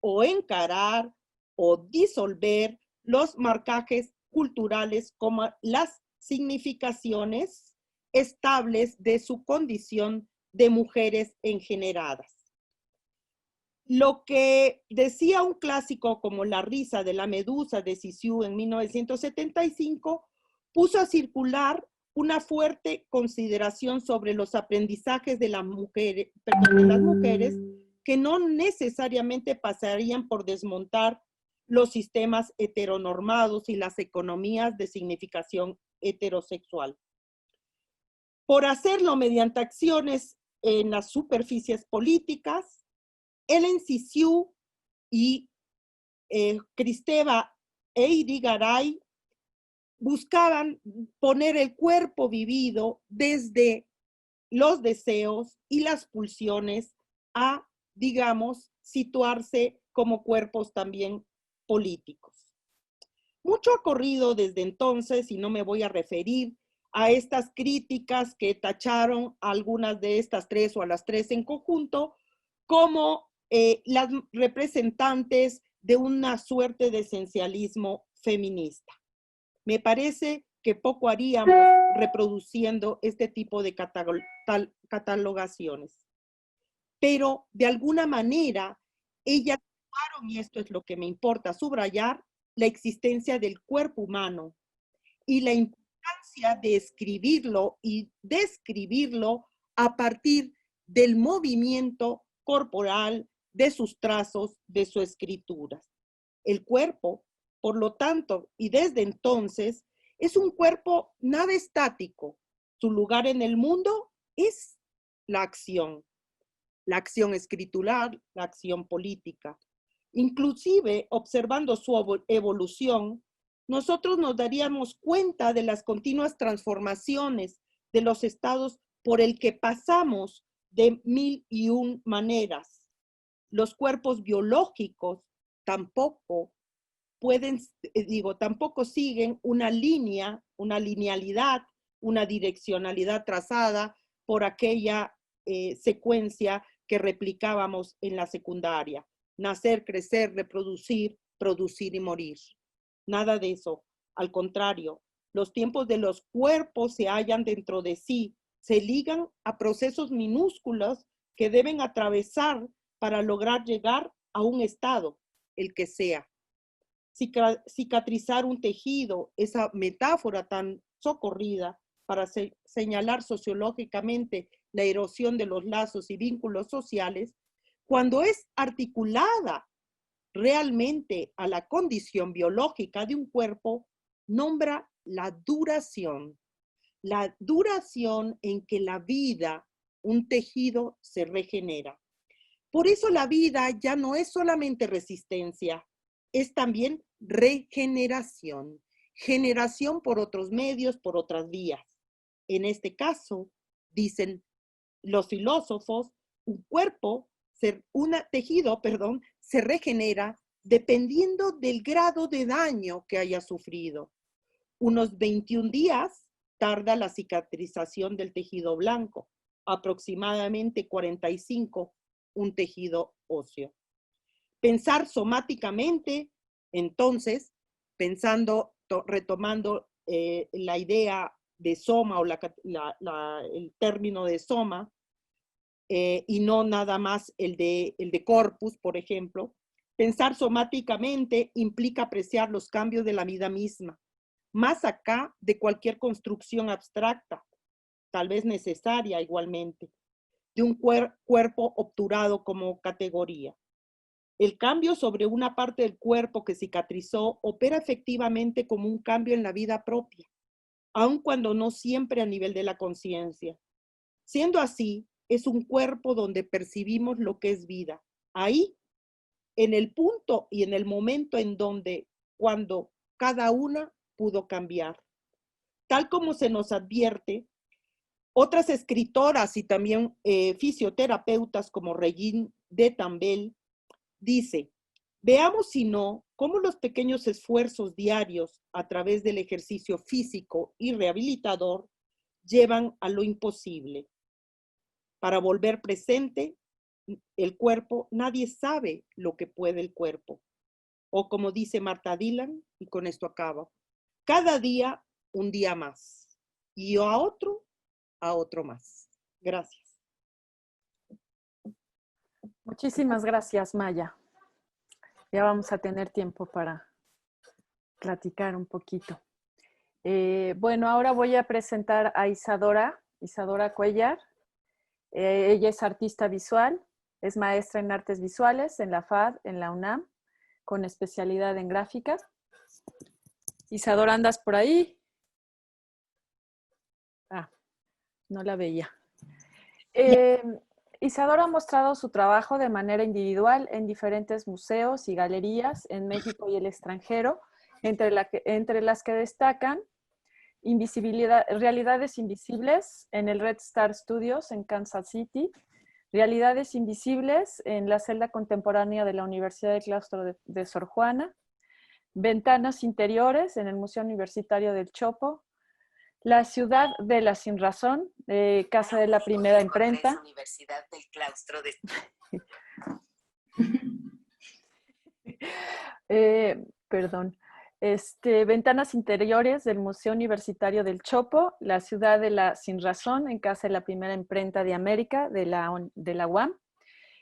o encarar o disolver los marcajes culturales como las significaciones estables de su condición de mujeres engeneradas. Lo que decía un clásico como La risa de la medusa de Cixous en 1975 puso a circular una fuerte consideración sobre los aprendizajes de las mujeres que no necesariamente pasarían por desmontar los sistemas heteronormados y las economías de significación heterosexual. Por hacerlo mediante acciones en las superficies políticas, Hélène Cixous y Kristeva Eirigaray buscaban poner el cuerpo vivido desde los deseos y las pulsiones a, digamos, situarse como cuerpos también políticos. Mucho ha corrido desde entonces y no me voy a referir a estas críticas que tacharon a algunas de estas tres o a las tres en conjunto como las representantes de una suerte de esencialismo feminista. Me parece que poco haríamos reproduciendo este tipo de catalogaciones. Pero de alguna manera, ellas, y esto es lo que me importa subrayar, la existencia del cuerpo humano y la importancia de escribirlo y describirlo a partir del movimiento corporal, de sus trazos, de sus escrituras. El cuerpo, por lo tanto, y desde entonces, es un cuerpo nada estático. Su lugar en el mundo es la acción escritural, la acción política. Inclusive, observando su evolución, nosotros nos daríamos cuenta de las continuas transformaciones de los estados por el que pasamos de 1001 maneras. Los cuerpos biológicos tampoco tampoco siguen una linealidad, una direccionalidad trazada por aquella secuencia que replicábamos en la secundaria. Nacer, crecer, reproducir, producir y morir. Nada de eso. Al contrario, los tiempos de los cuerpos se hallan dentro de sí, se ligan a procesos minúsculos que deben atravesar para lograr llegar a un estado, el que sea. Cicatrizar un tejido, esa metáfora tan socorrida para señalar sociológicamente la erosión de los lazos y vínculos sociales, cuando es articulada realmente a la condición biológica de un cuerpo, nombra la duración en que la vida, un tejido, se regenera. Por eso la vida ya no es solamente resistencia, es también regeneración, generación por otros medios, por otras vías. En este caso, dicen los filósofos, un tejido, se regenera dependiendo del grado de daño que haya sufrido. Unos 21 días tarda la cicatrización del tejido blanco, aproximadamente 45 un tejido óseo. Pensar somáticamente, entonces, retomando la idea de soma o el término de soma, y no nada más el de corpus, por ejemplo, pensar somáticamente implica apreciar los cambios de la vida misma, más acá de cualquier construcción abstracta, tal vez necesaria igualmente, de un cuerpo obturado como categoría. El cambio sobre una parte del cuerpo que cicatrizó opera efectivamente como un cambio en la vida propia, aun cuando no siempre a nivel de la conciencia. Siendo así, es un cuerpo donde percibimos lo que es vida. Ahí, en el punto y en el momento en donde, cuando cada una pudo cambiar. Tal como se nos advierte, otras escritoras y también fisioterapeutas como Regine D'Etambel dice, veamos si no cómo los pequeños esfuerzos diarios a través del ejercicio físico y rehabilitador llevan a lo imposible. Para volver presente el cuerpo, nadie sabe lo que puede el cuerpo. O como dice Marta Dillon, y con esto acabo, cada día un día más. Y a otro más. Gracias. Muchísimas gracias, Maya. Ya vamos a tener tiempo para platicar un poquito. Bueno, ahora voy a presentar a Isadora Cuellar. Ella es artista visual, es maestra en artes visuales en la FAD, en la UNAM, con especialidad en gráfica. Isadora, ¿andas por ahí? Ah, no la veía. Isadora ha mostrado su trabajo de manera individual en diferentes museos y galerías en México y el extranjero, entre las que destacan Realidades Invisibles en el Red Star Studios en Kansas City, Realidades Invisibles en la celda contemporánea de la Universidad del Claustro de Sor Juana, Ventanas Interiores en el Museo Universitario del Chopo, La Ciudad de la Sinrazón, Casa de la Primera Imprenta. Universidad del Claustro de... perdón. Ventanas Interiores del Museo Universitario del Chopo, La Ciudad de la Sinrazón, en Casa de la Primera Imprenta de América, de la UAM,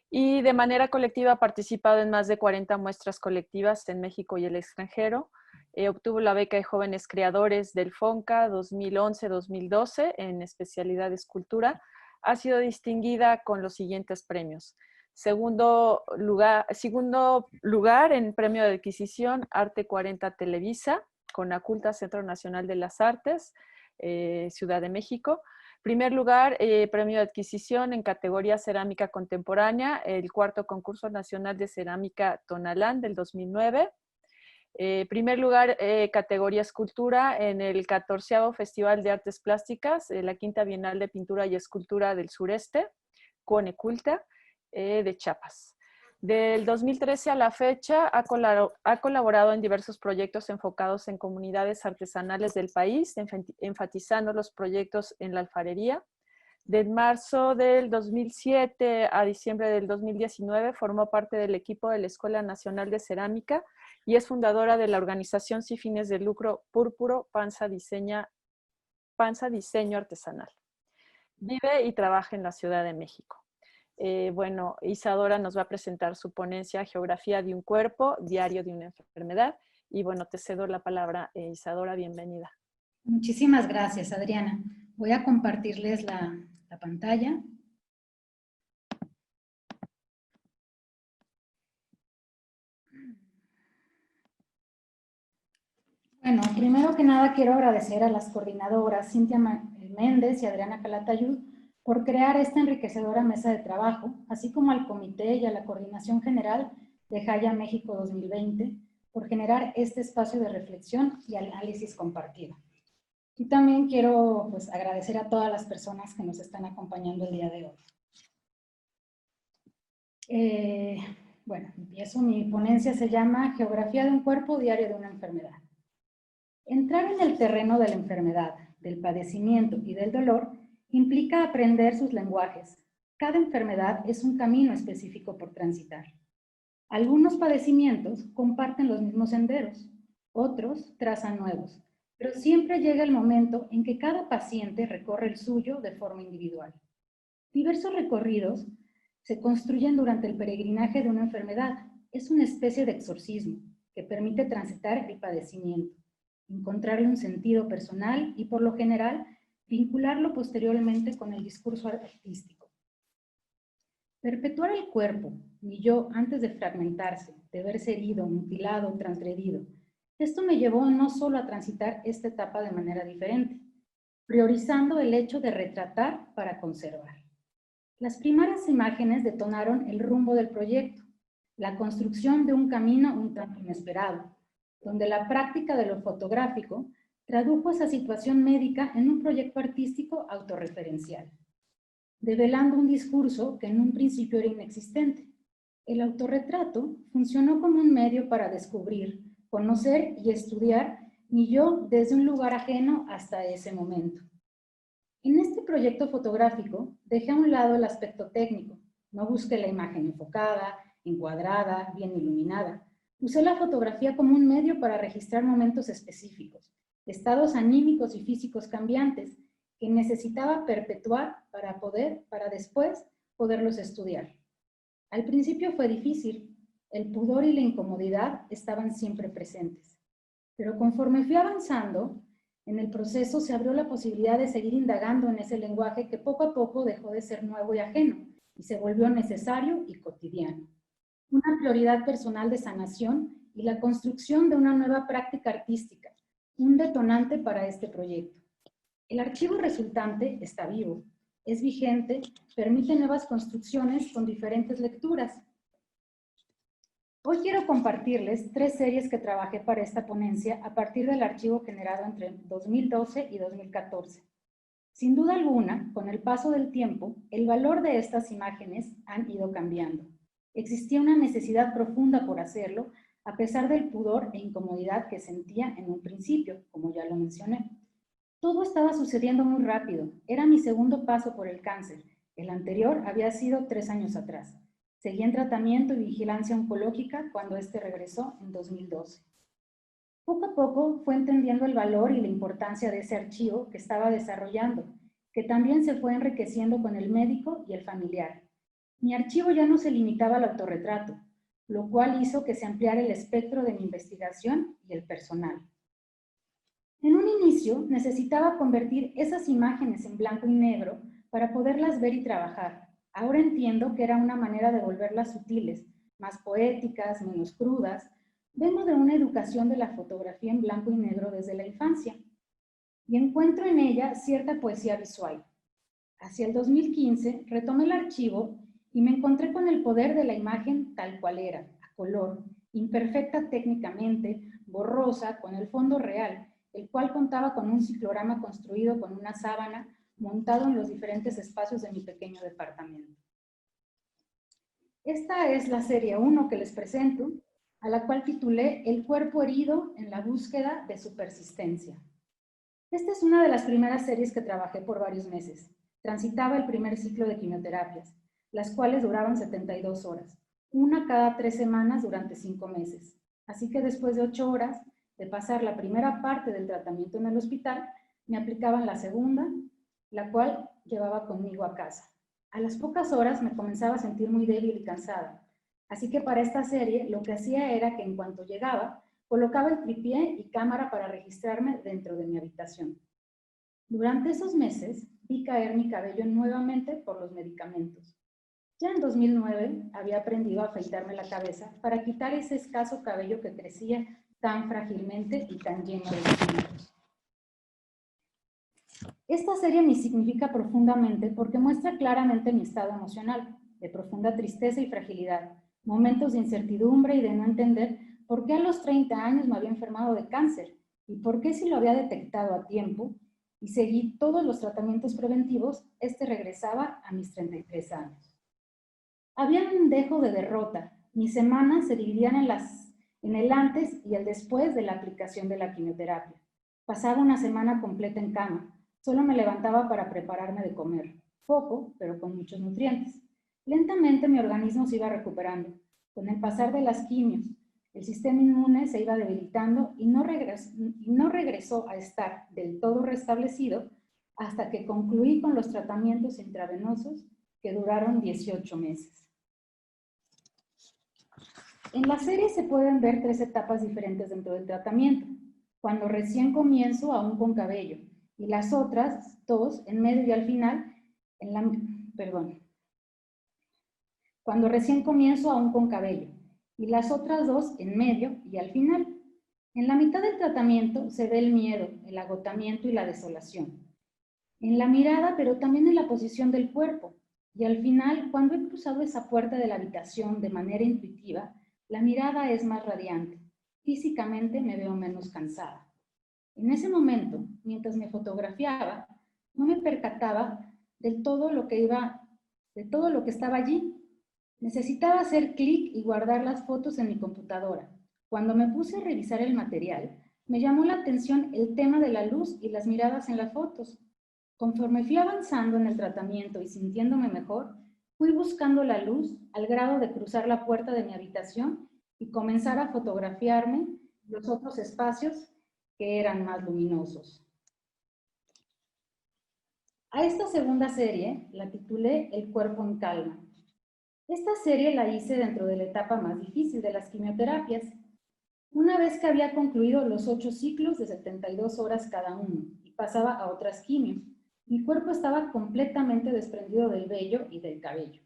y de manera colectiva ha participado en más de 40 muestras colectivas en México y el extranjero. Obtuvo la beca de Jóvenes Creadores del FONCA 2011-2012 en especialidad de escultura. Ha sido distinguida con los siguientes premios. Segundo lugar en premio de adquisición Arte 40 Televisa, con Aculta Centro Nacional de las Artes, Ciudad de México. Primer lugar, premio de adquisición en categoría Cerámica Contemporánea, el cuarto concurso nacional de cerámica Tonalán del 2009. Primer lugar, categoría Escultura en el 14º Festival de Artes Plásticas, la quinta Bienal de Pintura y Escultura del Sureste, con Eculta, de Chiapas. Del 2013 a la fecha ha colaborado en diversos proyectos enfocados en comunidades artesanales del país, enfatizando los proyectos en la alfarería. De marzo del 2007 a diciembre del 2019 formó parte del equipo de la Escuela Nacional de Cerámica y es fundadora de la organización sin fines de lucro Púrpuro Panza Diseño Artesanal. Vive y trabaja en la Ciudad de México. Bueno, Isadora nos va a presentar su ponencia Geografía de un cuerpo, diario de una enfermedad. Y bueno, te cedo la palabra, Isadora, bienvenida. Muchísimas gracias, Adriana. Voy a compartirles la pantalla. Bueno, primero que nada quiero agradecer a las coordinadoras Cintia Méndez y Adriana Calatayud por crear esta enriquecedora mesa de trabajo, así como al comité y a la coordinación general de Jaya México 2020 por generar este espacio de reflexión y análisis compartido. Y también quiero agradecer a todas las personas que nos están acompañando el día de hoy. Bueno, empiezo. Mi ponencia se llama Geografía de un cuerpo, diario de una enfermedad. Entrar en el terreno de la enfermedad, del padecimiento y del dolor implica aprender sus lenguajes. Cada enfermedad es un camino específico por transitar. Algunos padecimientos comparten los mismos senderos, otros trazan nuevos, pero siempre llega el momento en que cada paciente recorre el suyo de forma individual. Diversos recorridos se construyen durante el peregrinaje de una enfermedad. Es una especie de exorcismo que permite transitar el padecimiento, encontrarle un sentido personal y, por lo general, vincularlo posteriormente con el discurso artístico. Perpetuar el cuerpo, mi yo antes de fragmentarse, de verse herido, mutilado, transgredido. Esto me llevó no solo a transitar esta etapa de manera diferente, priorizando el hecho de retratar para conservar. Las primeras imágenes detonaron el rumbo del proyecto, la construcción de un camino un tanto inesperado, donde la práctica de lo fotográfico tradujo esa situación médica en un proyecto artístico autorreferencial, develando un discurso que en un principio era inexistente. El autorretrato funcionó como un medio para descubrir, conocer y estudiar mi yo desde un lugar ajeno hasta ese momento. En este proyecto fotográfico dejé a un lado el aspecto técnico. No busqué la imagen enfocada, encuadrada, bien iluminada. Usé la fotografía como un medio para registrar momentos específicos, estados anímicos y físicos cambiantes que necesitaba perpetuar para después poderlos estudiar. Al principio fue difícil. El pudor y la incomodidad estaban siempre presentes. Pero conforme fui avanzando, en el proceso se abrió la posibilidad de seguir indagando en ese lenguaje que poco a poco dejó de ser nuevo y ajeno y se volvió necesario y cotidiano. Una prioridad personal de sanación y la construcción de una nueva práctica artística, un detonante para este proyecto. El archivo resultante está vivo, es vigente, permite nuevas construcciones con diferentes lecturas. Hoy quiero compartirles 3 series que trabajé para esta ponencia a partir del archivo generado entre 2012 y 2014. Sin duda alguna, con el paso del tiempo, el valor de estas imágenes han ido cambiando. Existía una necesidad profunda por hacerlo, a pesar del pudor e incomodidad que sentía en un principio, como ya lo mencioné. Todo estaba sucediendo muy rápido. Era mi segundo paso por el cáncer. El anterior había sido 3 años atrás. Seguí en tratamiento y vigilancia oncológica cuando este regresó en 2012. Poco a poco fue entendiendo el valor y la importancia de ese archivo que estaba desarrollando, que también se fue enriqueciendo con el médico y el familiar. Mi archivo ya no se limitaba al autorretrato, lo cual hizo que se ampliara el espectro de mi investigación y el personal. En un inicio necesitaba convertir esas imágenes en blanco y negro para poderlas ver y trabajar. Ahora entiendo que era una manera de volverlas sutiles, más poéticas, menos crudas. Vengo de una educación de la fotografía en blanco y negro desde la infancia y encuentro en ella cierta poesía visual. Hacia el 2015 retomé el archivo y me encontré con el poder de la imagen tal cual era, a color, imperfecta técnicamente, borrosa, con el fondo real, el cual contaba con un ciclorama construido con una sábana montado en los diferentes espacios de mi pequeño departamento. Esta es la serie 1 que les presento, a la cual titulé El cuerpo herido en la búsqueda de su persistencia. Esta es una de las primeras series que trabajé por varios meses. Transitaba el primer ciclo de quimioterapias, las cuales duraban 72 horas, una cada 3 semanas durante 5 meses. Así que después de 8 horas de pasar la primera parte del tratamiento en el hospital, me aplicaban la segunda, la cual llevaba conmigo a casa. A las pocas horas me comenzaba a sentir muy débil y cansada. Así que para esta serie lo que hacía era que en cuanto llegaba, colocaba el tripié y cámara para registrarme dentro de mi habitación. Durante esos meses vi caer mi cabello nuevamente por los medicamentos. Ya en 2009 había aprendido a afeitarme la cabeza para quitar ese escaso cabello que crecía tan frágilmente y tan lleno de peligros. Esta serie me significa profundamente porque muestra claramente mi estado emocional, de profunda tristeza y fragilidad, momentos de incertidumbre y de no entender por qué a los 30 años me había enfermado de cáncer y por qué si lo había detectado a tiempo y seguí todos los tratamientos preventivos, regresaba a mis 33 años. Había un dejo de derrota. Mis semanas se dividían en el antes y el después de la aplicación de la quimioterapia. Pasaba una semana completa en cama. Solo me levantaba para prepararme de comer. Poco, pero con muchos nutrientes. Lentamente mi organismo se iba recuperando. Con el pasar de las quimios, el sistema inmune se iba debilitando y no regresó a estar del todo restablecido hasta que concluí con los tratamientos intravenosos que duraron 18 meses. En la serie se pueden ver 3 etapas diferentes dentro del tratamiento. Cuando recién comienzo, aún con cabello, y las otras 2 en medio y al final, Cuando recién comienzo, aún con cabello, y las otras 2 en medio y al final. En la mitad del tratamiento se ve el miedo, el agotamiento y la desolación. En la mirada, pero también en la posición del cuerpo. Y al final, cuando he cruzado esa puerta de la habitación de manera intuitiva, la mirada es más radiante. Físicamente me veo menos cansada. En ese momento, mientras me fotografiaba, no me percataba de todo lo que estaba allí. Necesitaba hacer clic y guardar las fotos en mi computadora. Cuando me puse a revisar el material, me llamó la atención el tema de la luz y las miradas en las fotos. Conforme fui avanzando en el tratamiento y sintiéndome mejor, fui buscando la luz al grado de cruzar la puerta de mi habitación y comenzar a fotografiarme los otros espacios que eran más luminosos. A esta segunda serie la titulé El cuerpo en calma. Esta serie la hice dentro de la etapa más difícil de las quimioterapias. Una vez que había concluido los 8 ciclos de 72 horas cada uno y pasaba a otras quimios, mi cuerpo estaba completamente desprendido del vello y del cabello.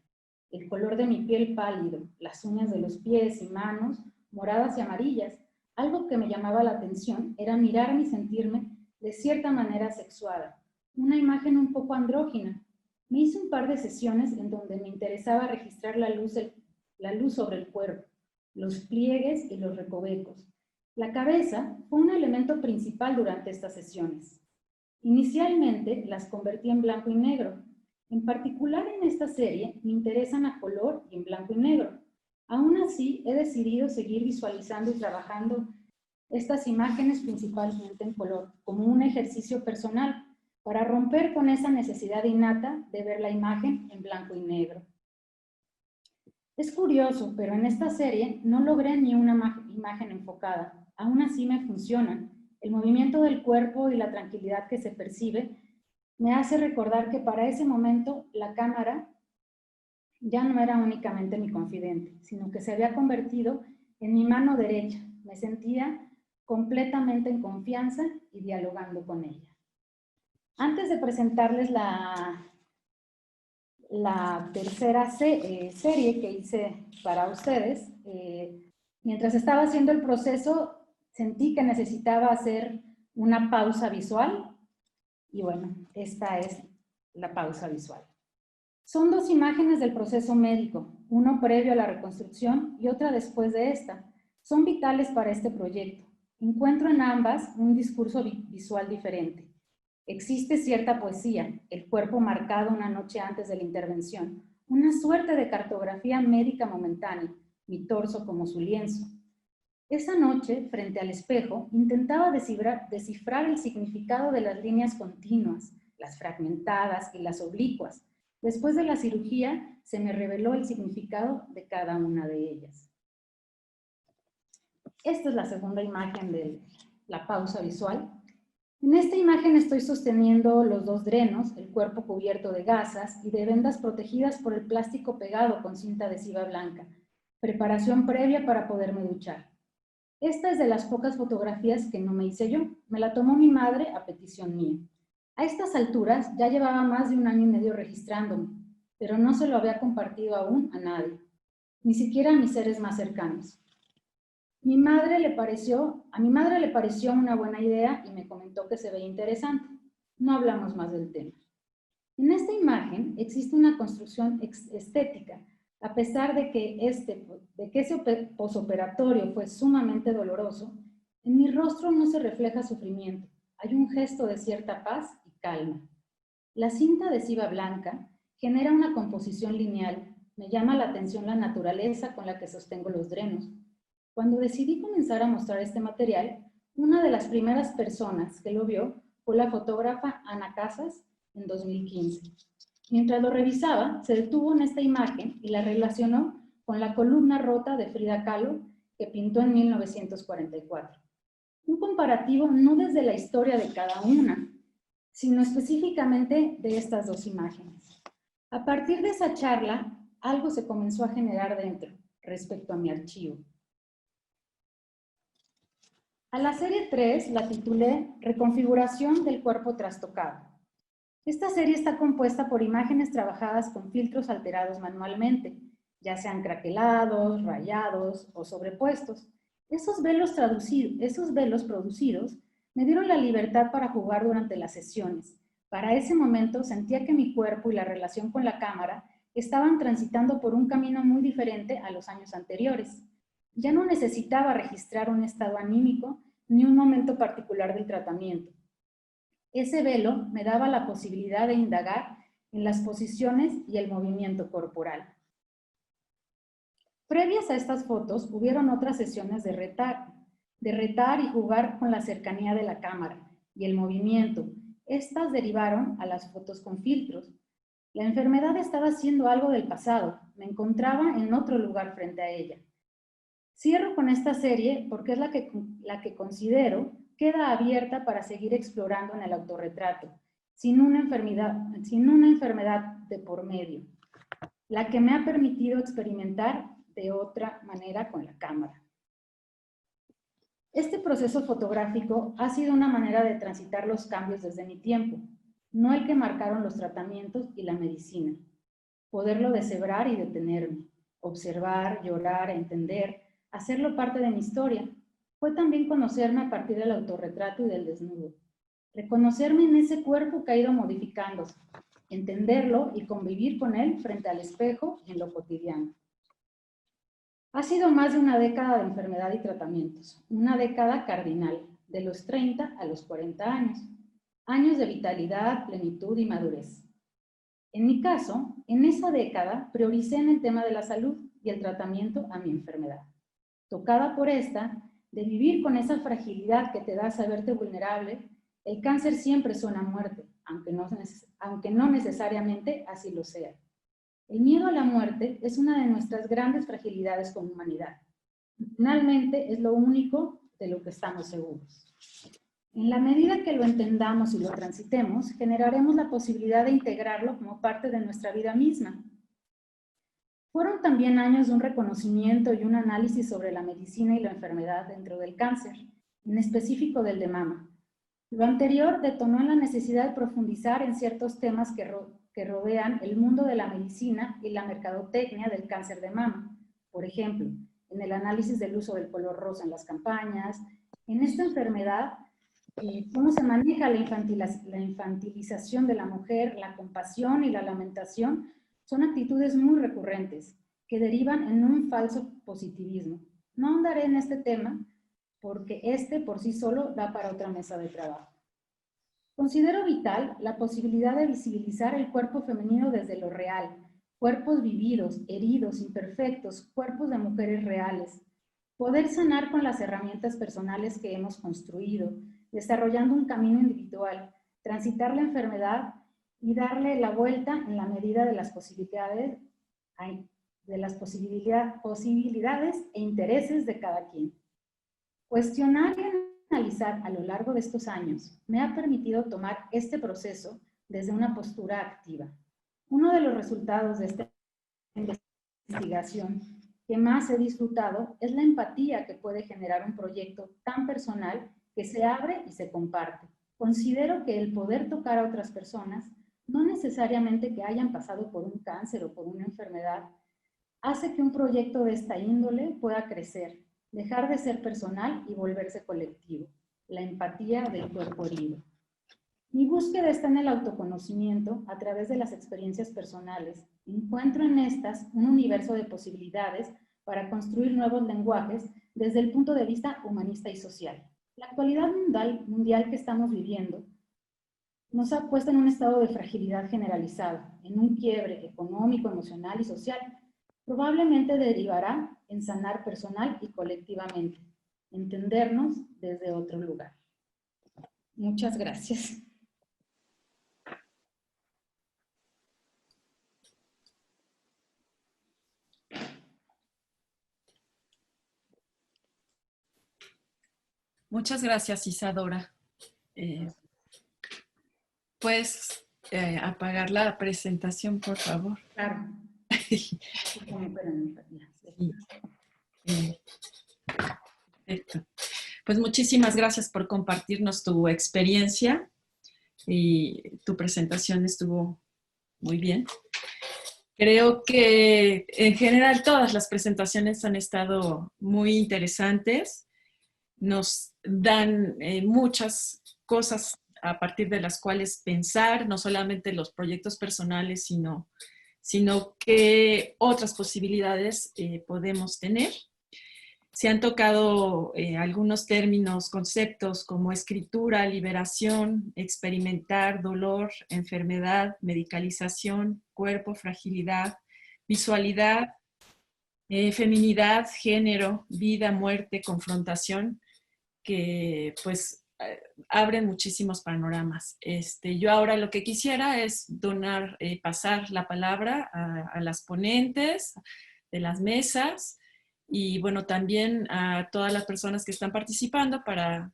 El color de mi piel pálido, las uñas de los pies y manos moradas y amarillas. Algo que me llamaba la atención era mirarme y sentirme de cierta manera sexuada, una imagen un poco andrógina. Me hice un par de sesiones en donde me interesaba registrar la luz sobre el cuerpo, los pliegues y los recovecos. La cabeza fue un elemento principal durante estas sesiones. Inicialmente las convertí en blanco y negro. En particular en esta serie me interesan a color y en blanco y negro. Aún así, he decidido seguir visualizando y trabajando estas imágenes principalmente en color, como un ejercicio personal, para romper con esa necesidad innata de ver la imagen en blanco y negro. Es curioso, pero en esta serie no logré ni una imagen enfocada. Aún así me funcionan. El movimiento del cuerpo y la tranquilidad que se percibe me hace recordar que para ese momento la cámara ya no era únicamente mi confidente, sino que se había convertido en mi mano derecha. Me sentía completamente en confianza y dialogando con ella. Antes de presentarles la tercera serie que hice para ustedes, mientras estaba haciendo el proceso, sentí que necesitaba hacer una pausa visual y bueno, esta es la pausa visual. Son 2 imágenes del proceso médico, uno previo a la reconstrucción y otra después de esta. Son vitales para este proyecto. Encuentro en ambas un discurso visual diferente. Existe cierta poesía, el cuerpo marcado una noche antes de la intervención, una suerte de cartografía médica momentánea, mi torso como su lienzo. Esa noche, frente al espejo, intentaba descifrar el significado de las líneas continuas, las fragmentadas y las oblicuas. Después de la cirugía, se me reveló el significado de cada una de ellas. Esta es la segunda imagen de la pausa visual. En esta imagen estoy sosteniendo los 2 drenos, el cuerpo cubierto de gasas y de vendas protegidas por el plástico pegado con cinta adhesiva blanca. Preparación previa para poderme duchar. Esta es de las pocas fotografías que no me hice yo. Me la tomó mi madre a petición mía. A estas alturas ya llevaba más de 1 año y medio registrándome, pero no se lo había compartido aún a nadie, ni siquiera a mis seres más cercanos. A mi madre le pareció una buena idea y me comentó que se veía interesante. No hablamos más del tema. En esta imagen existe una construcción estética. A pesar de que ese posoperatorio fue sumamente doloroso, en mi rostro no se refleja sufrimiento. Hay un gesto de cierta paz y calma. La cinta adhesiva blanca genera una composición lineal. Me llama la atención la naturaleza con la que sostengo los drenos. Cuando decidí comenzar a mostrar este material, una de las primeras personas que lo vio fue la fotógrafa Ana Casas en 2015. Mientras lo revisaba, se detuvo en esta imagen y la relacionó con la columna rota de Frida Kahlo que pintó en 1944. Un comparativo no desde la historia de cada una, sino específicamente de estas dos imágenes. A partir de esa charla, algo se comenzó a generar dentro respecto a mi archivo. A la serie 3 la titulé Reconfiguración del cuerpo trastocado. Esta serie está compuesta por imágenes trabajadas con filtros alterados manualmente, ya sean craquelados, rayados o sobrepuestos. Esos velos producidos me dieron la libertad para jugar durante las sesiones. Para ese momento sentía que mi cuerpo y la relación con la cámara estaban transitando por un camino muy diferente a los años anteriores. Ya no necesitaba registrar un estado anímico ni un momento particular del tratamiento. Ese velo me daba la posibilidad de indagar en las posiciones y el movimiento corporal. Previas a estas fotos, hubieron otras sesiones de retar y jugar con la cercanía de la cámara y el movimiento. Estas derivaron a las fotos con filtros. La enfermedad estaba siendo algo del pasado, me encontraba en otro lugar frente a ella. Cierro con esta serie porque es la que considero queda abierta para seguir explorando en el autorretrato, sin una enfermedad de por medio, la que me ha permitido experimentar de otra manera con la cámara. Este proceso fotográfico ha sido una manera de transitar los cambios desde mi tiempo, no el que marcaron los tratamientos y la medicina. Poderlo deshebrar y detenerme, observar, llorar, entender, hacerlo parte de mi historia. Fue también conocerme a partir del autorretrato y del desnudo. Reconocerme en ese cuerpo que ha ido modificándose, entenderlo y convivir con él frente al espejo y en lo cotidiano. Ha sido más de una década de enfermedad y tratamientos, una década cardinal, de los 30 a los 40 años, años de vitalidad, plenitud y madurez. En mi caso, en esa década prioricé en el tema de la salud y el tratamiento a mi enfermedad. Tocada por esta, de vivir con esa fragilidad que te da saberte vulnerable, el cáncer siempre suena a muerte, aunque no necesariamente así lo sea. El miedo a la muerte es una de nuestras grandes fragilidades como humanidad. Finalmente, es lo único de lo que estamos seguros. En la medida que lo entendamos y lo transitemos, generaremos la posibilidad de integrarlo como parte de nuestra vida misma. Fueron también años de un reconocimiento y un análisis sobre la medicina y la enfermedad dentro del cáncer, en específico del de mama. Lo anterior detonó en la necesidad de profundizar en ciertos temas que rodean el mundo de la medicina y la mercadotecnia del cáncer de mama. Por ejemplo, en el análisis del uso del color rosa en las campañas, en esta enfermedad, cómo se maneja la infantilización de la mujer, la compasión y la lamentación, son actitudes muy recurrentes que derivan en un falso positivismo. No ahondaré en este tema porque este por sí solo da para otra mesa de trabajo. Considero vital la posibilidad de visibilizar el cuerpo femenino desde lo real, cuerpos vividos, heridos, imperfectos, cuerpos de mujeres reales. Poder sanar con las herramientas personales que hemos construido, desarrollando un camino individual, transitar la enfermedad y darle la vuelta en la medida de las posibilidades e intereses de cada quien. Cuestionar y analizar a lo largo de estos años me ha permitido tomar este proceso desde una postura activa. Uno de los resultados de esta investigación que más he disfrutado es la empatía que puede generar un proyecto tan personal que se abre y se comparte. Considero que el poder tocar a otras personas, no necesariamente que hayan pasado por un cáncer o por una enfermedad, hace que un proyecto de esta índole pueda crecer dejar de ser personal y volverse colectivo, la empatía del cuerpo herido. Mi búsqueda está en el autoconocimiento a través de las experiencias personales. Encuentro en estas un universo de posibilidades para construir nuevos lenguajes desde el punto de vista humanista y social. La actualidad mundial que estamos viviendo nos ha puesto en un estado de fragilidad generalizada, en un quiebre económico, emocional y social. Probablemente derivará en sanar personal y colectivamente, entendernos desde otro lugar. Muchas gracias. Muchas gracias, Isadora. ¿Puedes apagar la presentación, por favor? Claro. Perfecto. Pues muchísimas gracias por compartirnos tu experiencia y tu presentación estuvo muy bien. Creo que en general todas las presentaciones han estado muy interesantes. Nos dan muchas cosas a partir de las cuales pensar, no solamente los proyectos personales, sino que otras posibilidades podemos tener. Se han tocado algunos términos, conceptos como escritura, liberación, experimentar, dolor, enfermedad, medicalización, cuerpo, fragilidad, visualidad, feminidad, género, vida, muerte, confrontación, que pues abren muchísimos panoramas. Yo ahora lo que quisiera es pasar la palabra a las ponentes de las mesas y bueno, también a todas las personas que están participando para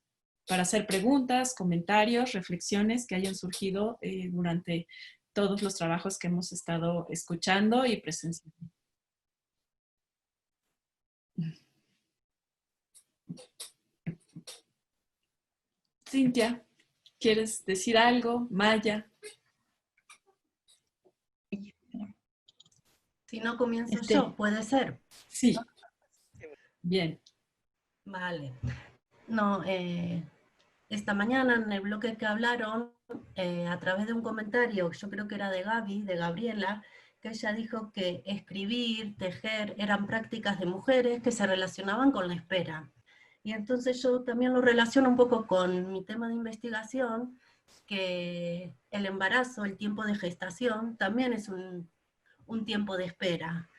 hacer preguntas, comentarios, reflexiones que hayan surgido durante todos los trabajos que hemos estado escuchando y presenciando. Cintia, ¿quieres decir algo? Maya. Si no comienzo yo, ¿puede ser? Sí. Bien. Vale. No, esta mañana en el bloque que hablaron, a través de un comentario, yo creo que era de Gaby, de Gabriela, que ella dijo que escribir, tejer, eran prácticas de mujeres que se relacionaban con la espera. Y entonces yo también lo relaciono un poco con mi tema de investigación, que el embarazo, el tiempo de gestación, también es un tiempo de espera.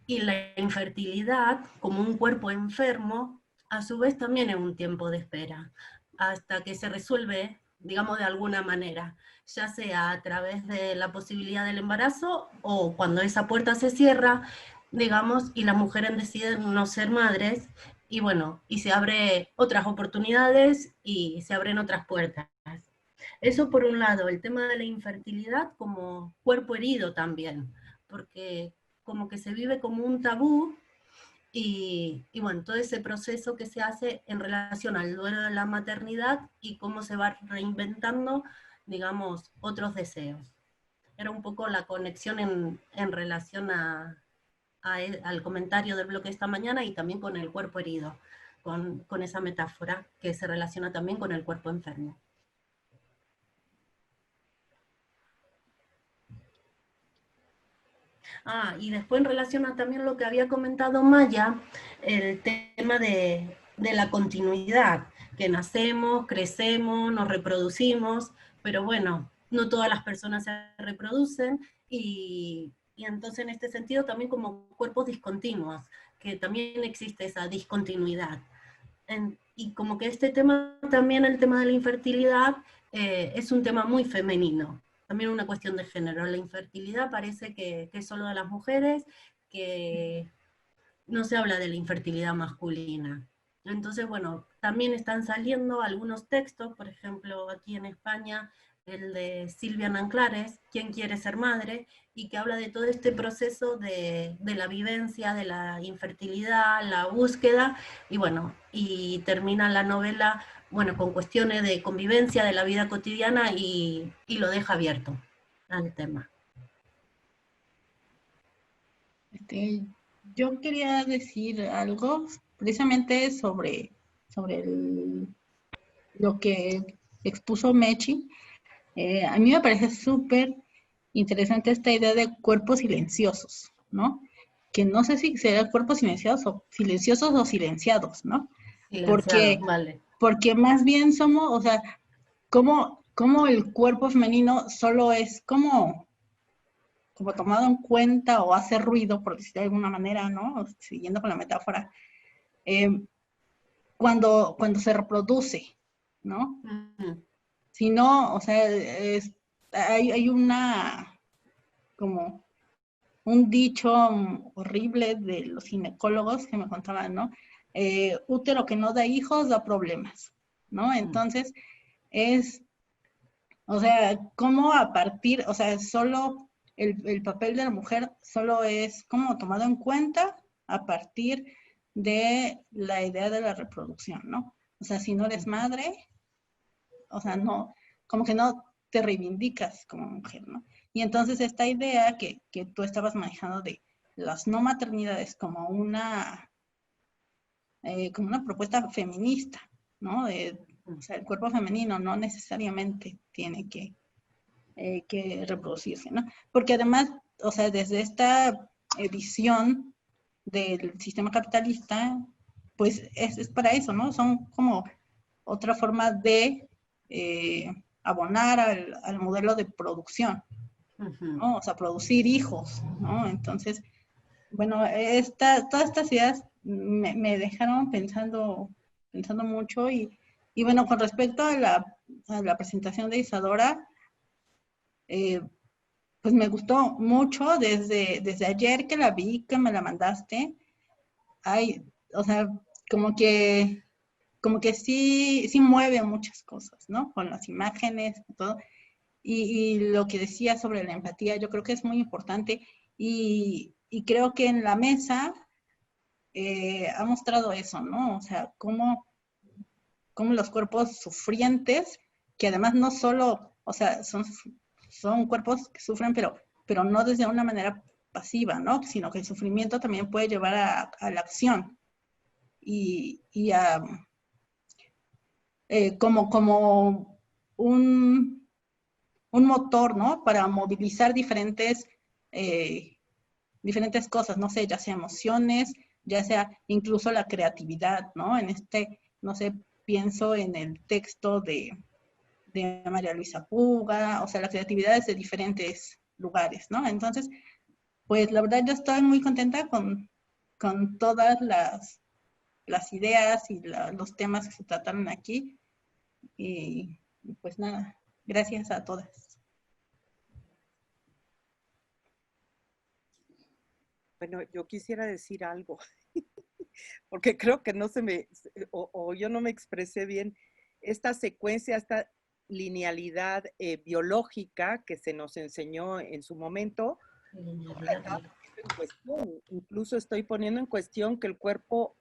Y la infertilidad, como un cuerpo enfermo, a su vez también es un tiempo de espera, hasta que se resuelve, digamos, de alguna manera, ya sea a través de la posibilidad del embarazo o cuando esa puerta se cierra, digamos, y las mujeres deciden no ser madres, y bueno, y se abren otras oportunidades y se abren otras puertas. Eso por un lado, el tema de la infertilidad como cuerpo herido también, porque como que se vive como un tabú y bueno, todo ese proceso que se hace en relación al duelo de la maternidad y cómo se va reinventando, digamos, otros deseos. Era un poco la conexión en relación al comentario del bloque esta mañana y también con el cuerpo herido, con esa metáfora que se relaciona también con el cuerpo enfermo. Y después en relación a también lo que había comentado Maya, el tema de la continuidad, que nacemos, crecemos, nos reproducimos, pero bueno, no todas las personas se reproducen y entonces en este sentido también como cuerpos discontinuos, que también existe esa discontinuidad. Y como que este tema, también el tema de la infertilidad, es un tema muy femenino. También una cuestión de género. La infertilidad parece que es solo de las mujeres, que no se habla de la infertilidad masculina. Entonces, bueno, también están saliendo algunos textos, por ejemplo, aquí en España, el de Silvia Nanclares, ¿Quién quiere ser madre?, y que habla de todo este proceso de la vivencia, de la infertilidad, la búsqueda, y bueno, y termina la novela, bueno, con cuestiones de convivencia, de la vida cotidiana, y lo deja abierto al tema. Yo quería decir algo precisamente sobre lo que expuso Mechi, a mí me parece súper interesante esta idea de cuerpos silenciosos, ¿no? Que no sé si serán cuerpos silenciosos o silenciados, ¿no? Silenciado, vale. Porque más bien somos, o sea, como el cuerpo femenino solo es como tomado en cuenta o hace ruido, por decirlo de alguna manera, ¿no? Siguiendo con la metáfora, cuando se reproduce, ¿no? Si no, o sea, hay como un dicho horrible de los ginecólogos que me contaban, ¿no? Útero que no da hijos da problemas, ¿no? Entonces, o sea, cómo a partir, o sea, solo el papel de la mujer solo es como tomado en cuenta a partir de la idea de la reproducción, ¿no? O sea, si no eres madre, o sea, no, como que no te reivindicas como mujer, ¿no? Y entonces esta idea que tú estabas manejando de las no maternidades como una propuesta feminista, ¿no? O sea, el cuerpo femenino no necesariamente tiene que reproducirse, ¿no? Porque además, o sea, desde esta visión del sistema capitalista, pues es para eso, ¿no? Son como otra forma de abonar al modelo de producción, ¿no? O sea, producir hijos, ¿no? Entonces, bueno, todas estas ideas me dejaron pensando mucho y bueno, con respecto a la presentación de Isadora, pues me gustó mucho desde ayer que la vi, que me la mandaste. O sea, como que sí mueve muchas cosas, ¿no? Con las imágenes y todo. Y lo que decía sobre la empatía, yo creo que es muy importante. Y creo que en la mesa ha mostrado eso, ¿no? O sea, cómo los cuerpos sufrientes, que además no solo, o sea, son cuerpos que sufren, pero no desde una manera pasiva, ¿no? Sino que el sufrimiento también puede llevar a la acción y a como un motor, ¿no? Para movilizar diferentes cosas, no sé, ya sea emociones, ya sea incluso la creatividad, ¿no? No sé, pienso en el texto de María Luisa Puga, o sea, la creatividad es de diferentes lugares, ¿no? Entonces, pues la verdad yo estoy muy contenta con todas las ideas y los temas que se trataron aquí. Y pues nada, gracias a todas. Bueno, yo quisiera decir algo, porque creo que no o yo no me expresé bien. Esta secuencia, esta linealidad biológica que se nos enseñó en su momento, incluso estoy poniendo en cuestión que el cuerpo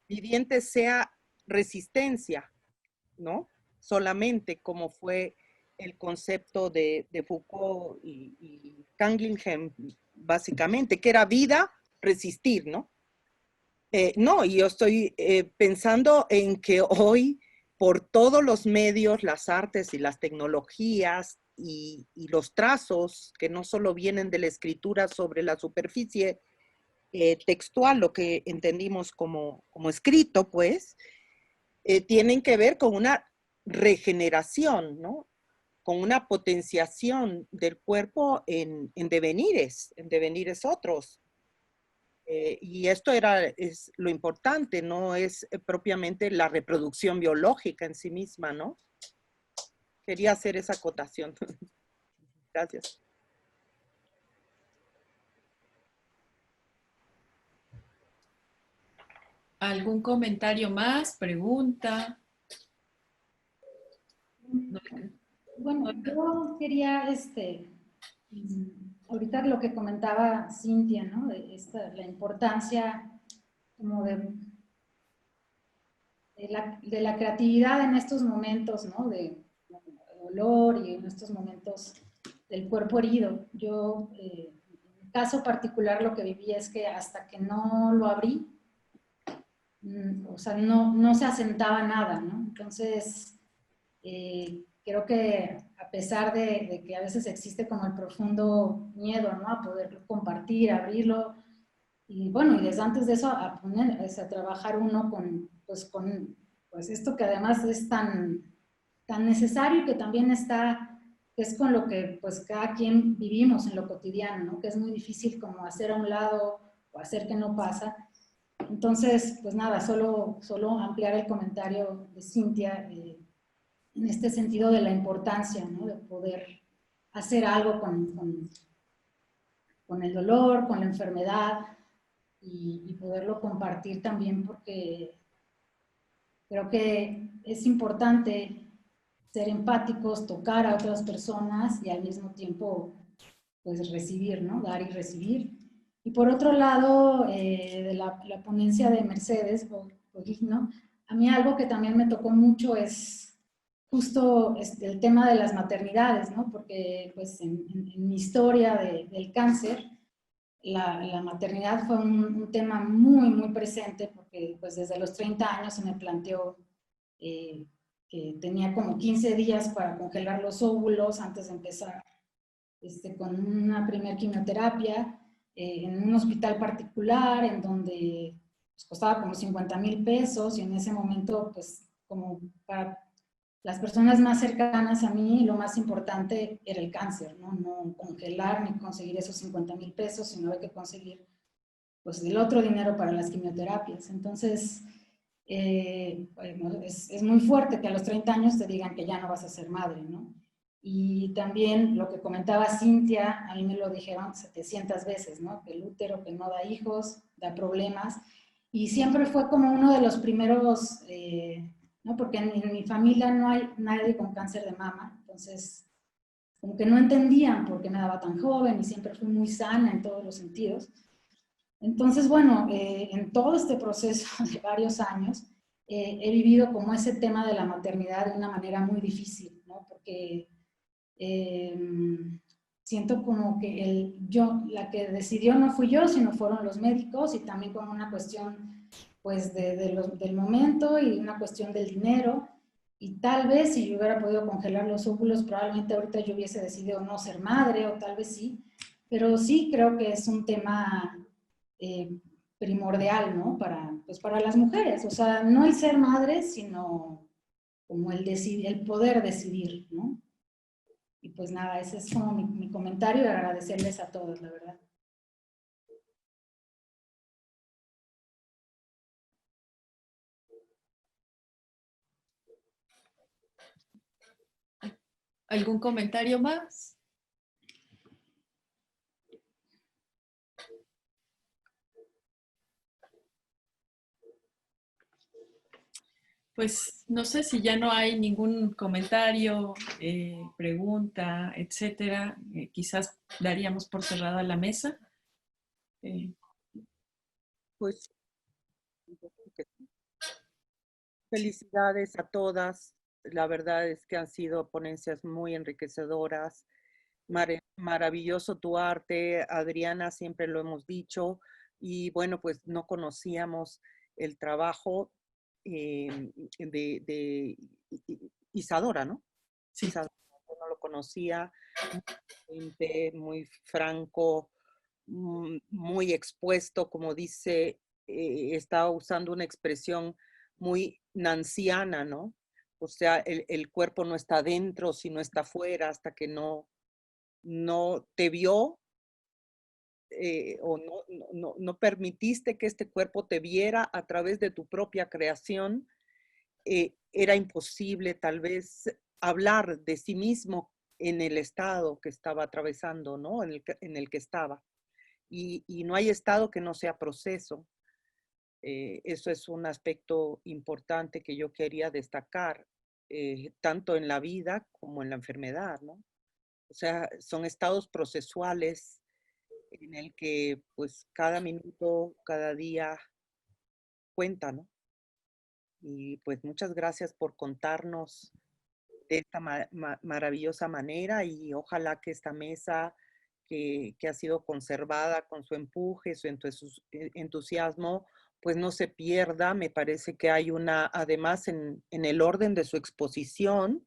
viviente sea resistencia, ¿no? Solamente como fue el concepto de Foucault y Canguilhem, básicamente, que era vida, resistir, ¿no? No, y yo estoy pensando en que hoy, por todos los medios, las artes y las tecnologías y los trazos, que no solo vienen de la escritura sobre la superficie textual, lo que entendimos como escrito, pues, tienen que ver con una regeneración, ¿no? Con una potenciación del cuerpo en devenires otros. Y esto es lo importante, no es propiamente la reproducción biológica en sí misma, ¿no? Quería hacer esa acotación. Gracias. ¿Algún comentario más? ¿Pregunta? Bueno, yo quería, ahorita lo que comentaba Cintia, ¿no? La importancia como de la creatividad en estos momentos, ¿no? De dolor y en estos momentos del cuerpo herido. Yo, en mi caso particular, lo que viví es que hasta que no lo abrí, o sea, no se asentaba nada, ¿no? Entonces, creo que a pesar de que a veces existe como el profundo miedo, ¿no? A poder compartir, abrirlo, y bueno, y desde antes de eso a poner, a trabajar uno con esto que además es tan necesario y que también es con lo que pues cada quien vivimos en lo cotidiano, ¿no? Que es muy difícil como hacer a un lado o hacer que no pasa. Entonces, pues nada, solo ampliar el comentario de Cintia en este sentido de la importancia, ¿no? De poder hacer algo con el dolor, con la enfermedad y poderlo compartir también porque creo que es importante ser empáticos, tocar a otras personas y al mismo tiempo pues recibir, ¿no? Dar y recibir. Y por otro lado, de la ponencia de Mercedes Bogigno, a mí algo que también me tocó mucho es justo el tema de las maternidades, ¿no? Porque pues en mi historia del cáncer, la maternidad fue un tema muy presente porque pues desde los 30 años se me planteó que tenía como 15 días para congelar los óvulos antes de empezar con una primer quimioterapia en un hospital particular en donde pues, costaba como 50,000 pesos y en ese momento pues como para las personas más cercanas a mí lo más importante era el cáncer, no congelar ni conseguir esos 50,000 pesos, sino hay que conseguir pues el otro dinero para las quimioterapias. Entonces, bueno, es muy fuerte que a los 30 años te digan que ya no vas a ser madre, ¿no? Y también lo que comentaba Cintia, a mí me lo dijeron 700 veces, ¿no? Que el útero que no da hijos, da problemas. Y siempre fue como uno de los primeros, ¿no? Porque en mi familia no hay nadie con cáncer de mama, entonces como que no entendían por qué me daba tan joven y siempre fui muy sana en todos los sentidos. Entonces, bueno, en todo este proceso de varios años, he vivido como ese tema de la maternidad de una manera muy difícil, ¿no? Porque siento como que la que decidió no fui yo, sino fueron los médicos y también como una cuestión pues del momento y una cuestión del dinero. Y tal vez si yo hubiera podido congelar los óvulos, probablemente ahorita yo hubiese decidido no ser madre o tal vez sí. Pero sí creo que es un tema primordial, ¿no? Pues para las mujeres. O sea, no el ser madre, sino como el poder decidir, ¿no? Y pues nada, ese es como mi comentario y agradecerles a todos, la verdad. ¿Algún comentario más? Pues no sé si ya no hay ningún comentario, pregunta, etcétera. Quizás daríamos por cerrada la mesa. Pues felicidades a todas. La verdad es que han sido ponencias muy enriquecedoras. Maravilloso tu arte, Adriana, siempre lo hemos dicho. Y bueno, pues no conocíamos el trabajo de Isadora, ¿no? Sí. Isadora, yo no lo conocía, muy franco, muy expuesto, como dice, estaba usando una expresión muy nanciana, ¿no? O sea, el cuerpo no está dentro, sino está fuera, hasta que no te vio o no permitiste que este cuerpo te viera a través de tu propia creación, era imposible tal vez hablar de sí mismo en el estado que estaba atravesando, ¿no? En el que estaba. Y no hay estado que no sea proceso. Eso es un aspecto importante que yo quería destacar, tanto en la vida como en la enfermedad, ¿no? O sea, son estados procesuales en el que pues cada minuto, cada día cuenta, ¿no? Y pues muchas gracias por contarnos de esta maravillosa manera y ojalá que esta mesa que ha sido conservada con su empuje, su entusiasmo, pues no se pierda. Me parece que hay además en el orden de su exposición,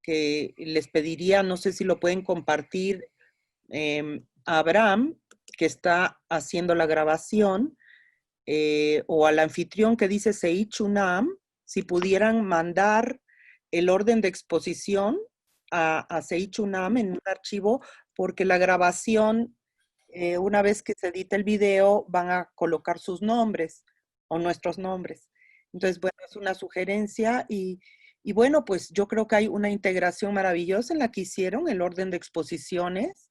que les pediría, no sé si lo pueden compartir, a Abraham, que está haciendo la grabación, o al anfitrión que dice Seich Unam, si pudieran mandar el orden de exposición a Seich Unam en un archivo, porque la grabación, una vez que se edita el video, van a colocar sus nombres o nuestros nombres. Entonces, bueno, es una sugerencia y bueno, pues yo creo que hay una integración maravillosa en la que hicieron el orden de exposiciones.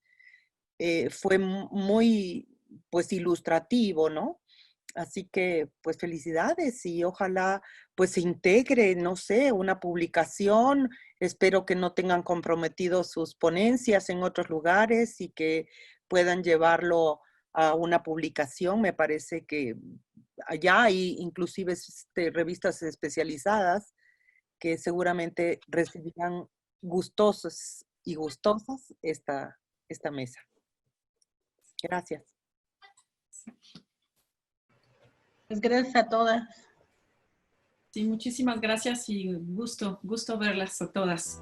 Fue muy, pues, ilustrativo, ¿no? Así que, pues, felicidades y ojalá, pues, se integre, no sé, una publicación. Espero que no tengan comprometidos sus ponencias en otros lugares y que puedan llevarlo a una publicación. Me parece que allá hay inclusive revistas especializadas que seguramente recibirán gustosos y gustosas esta mesa. Gracias. Pues gracias a todas. Sí, muchísimas gracias y gusto verlas a todas.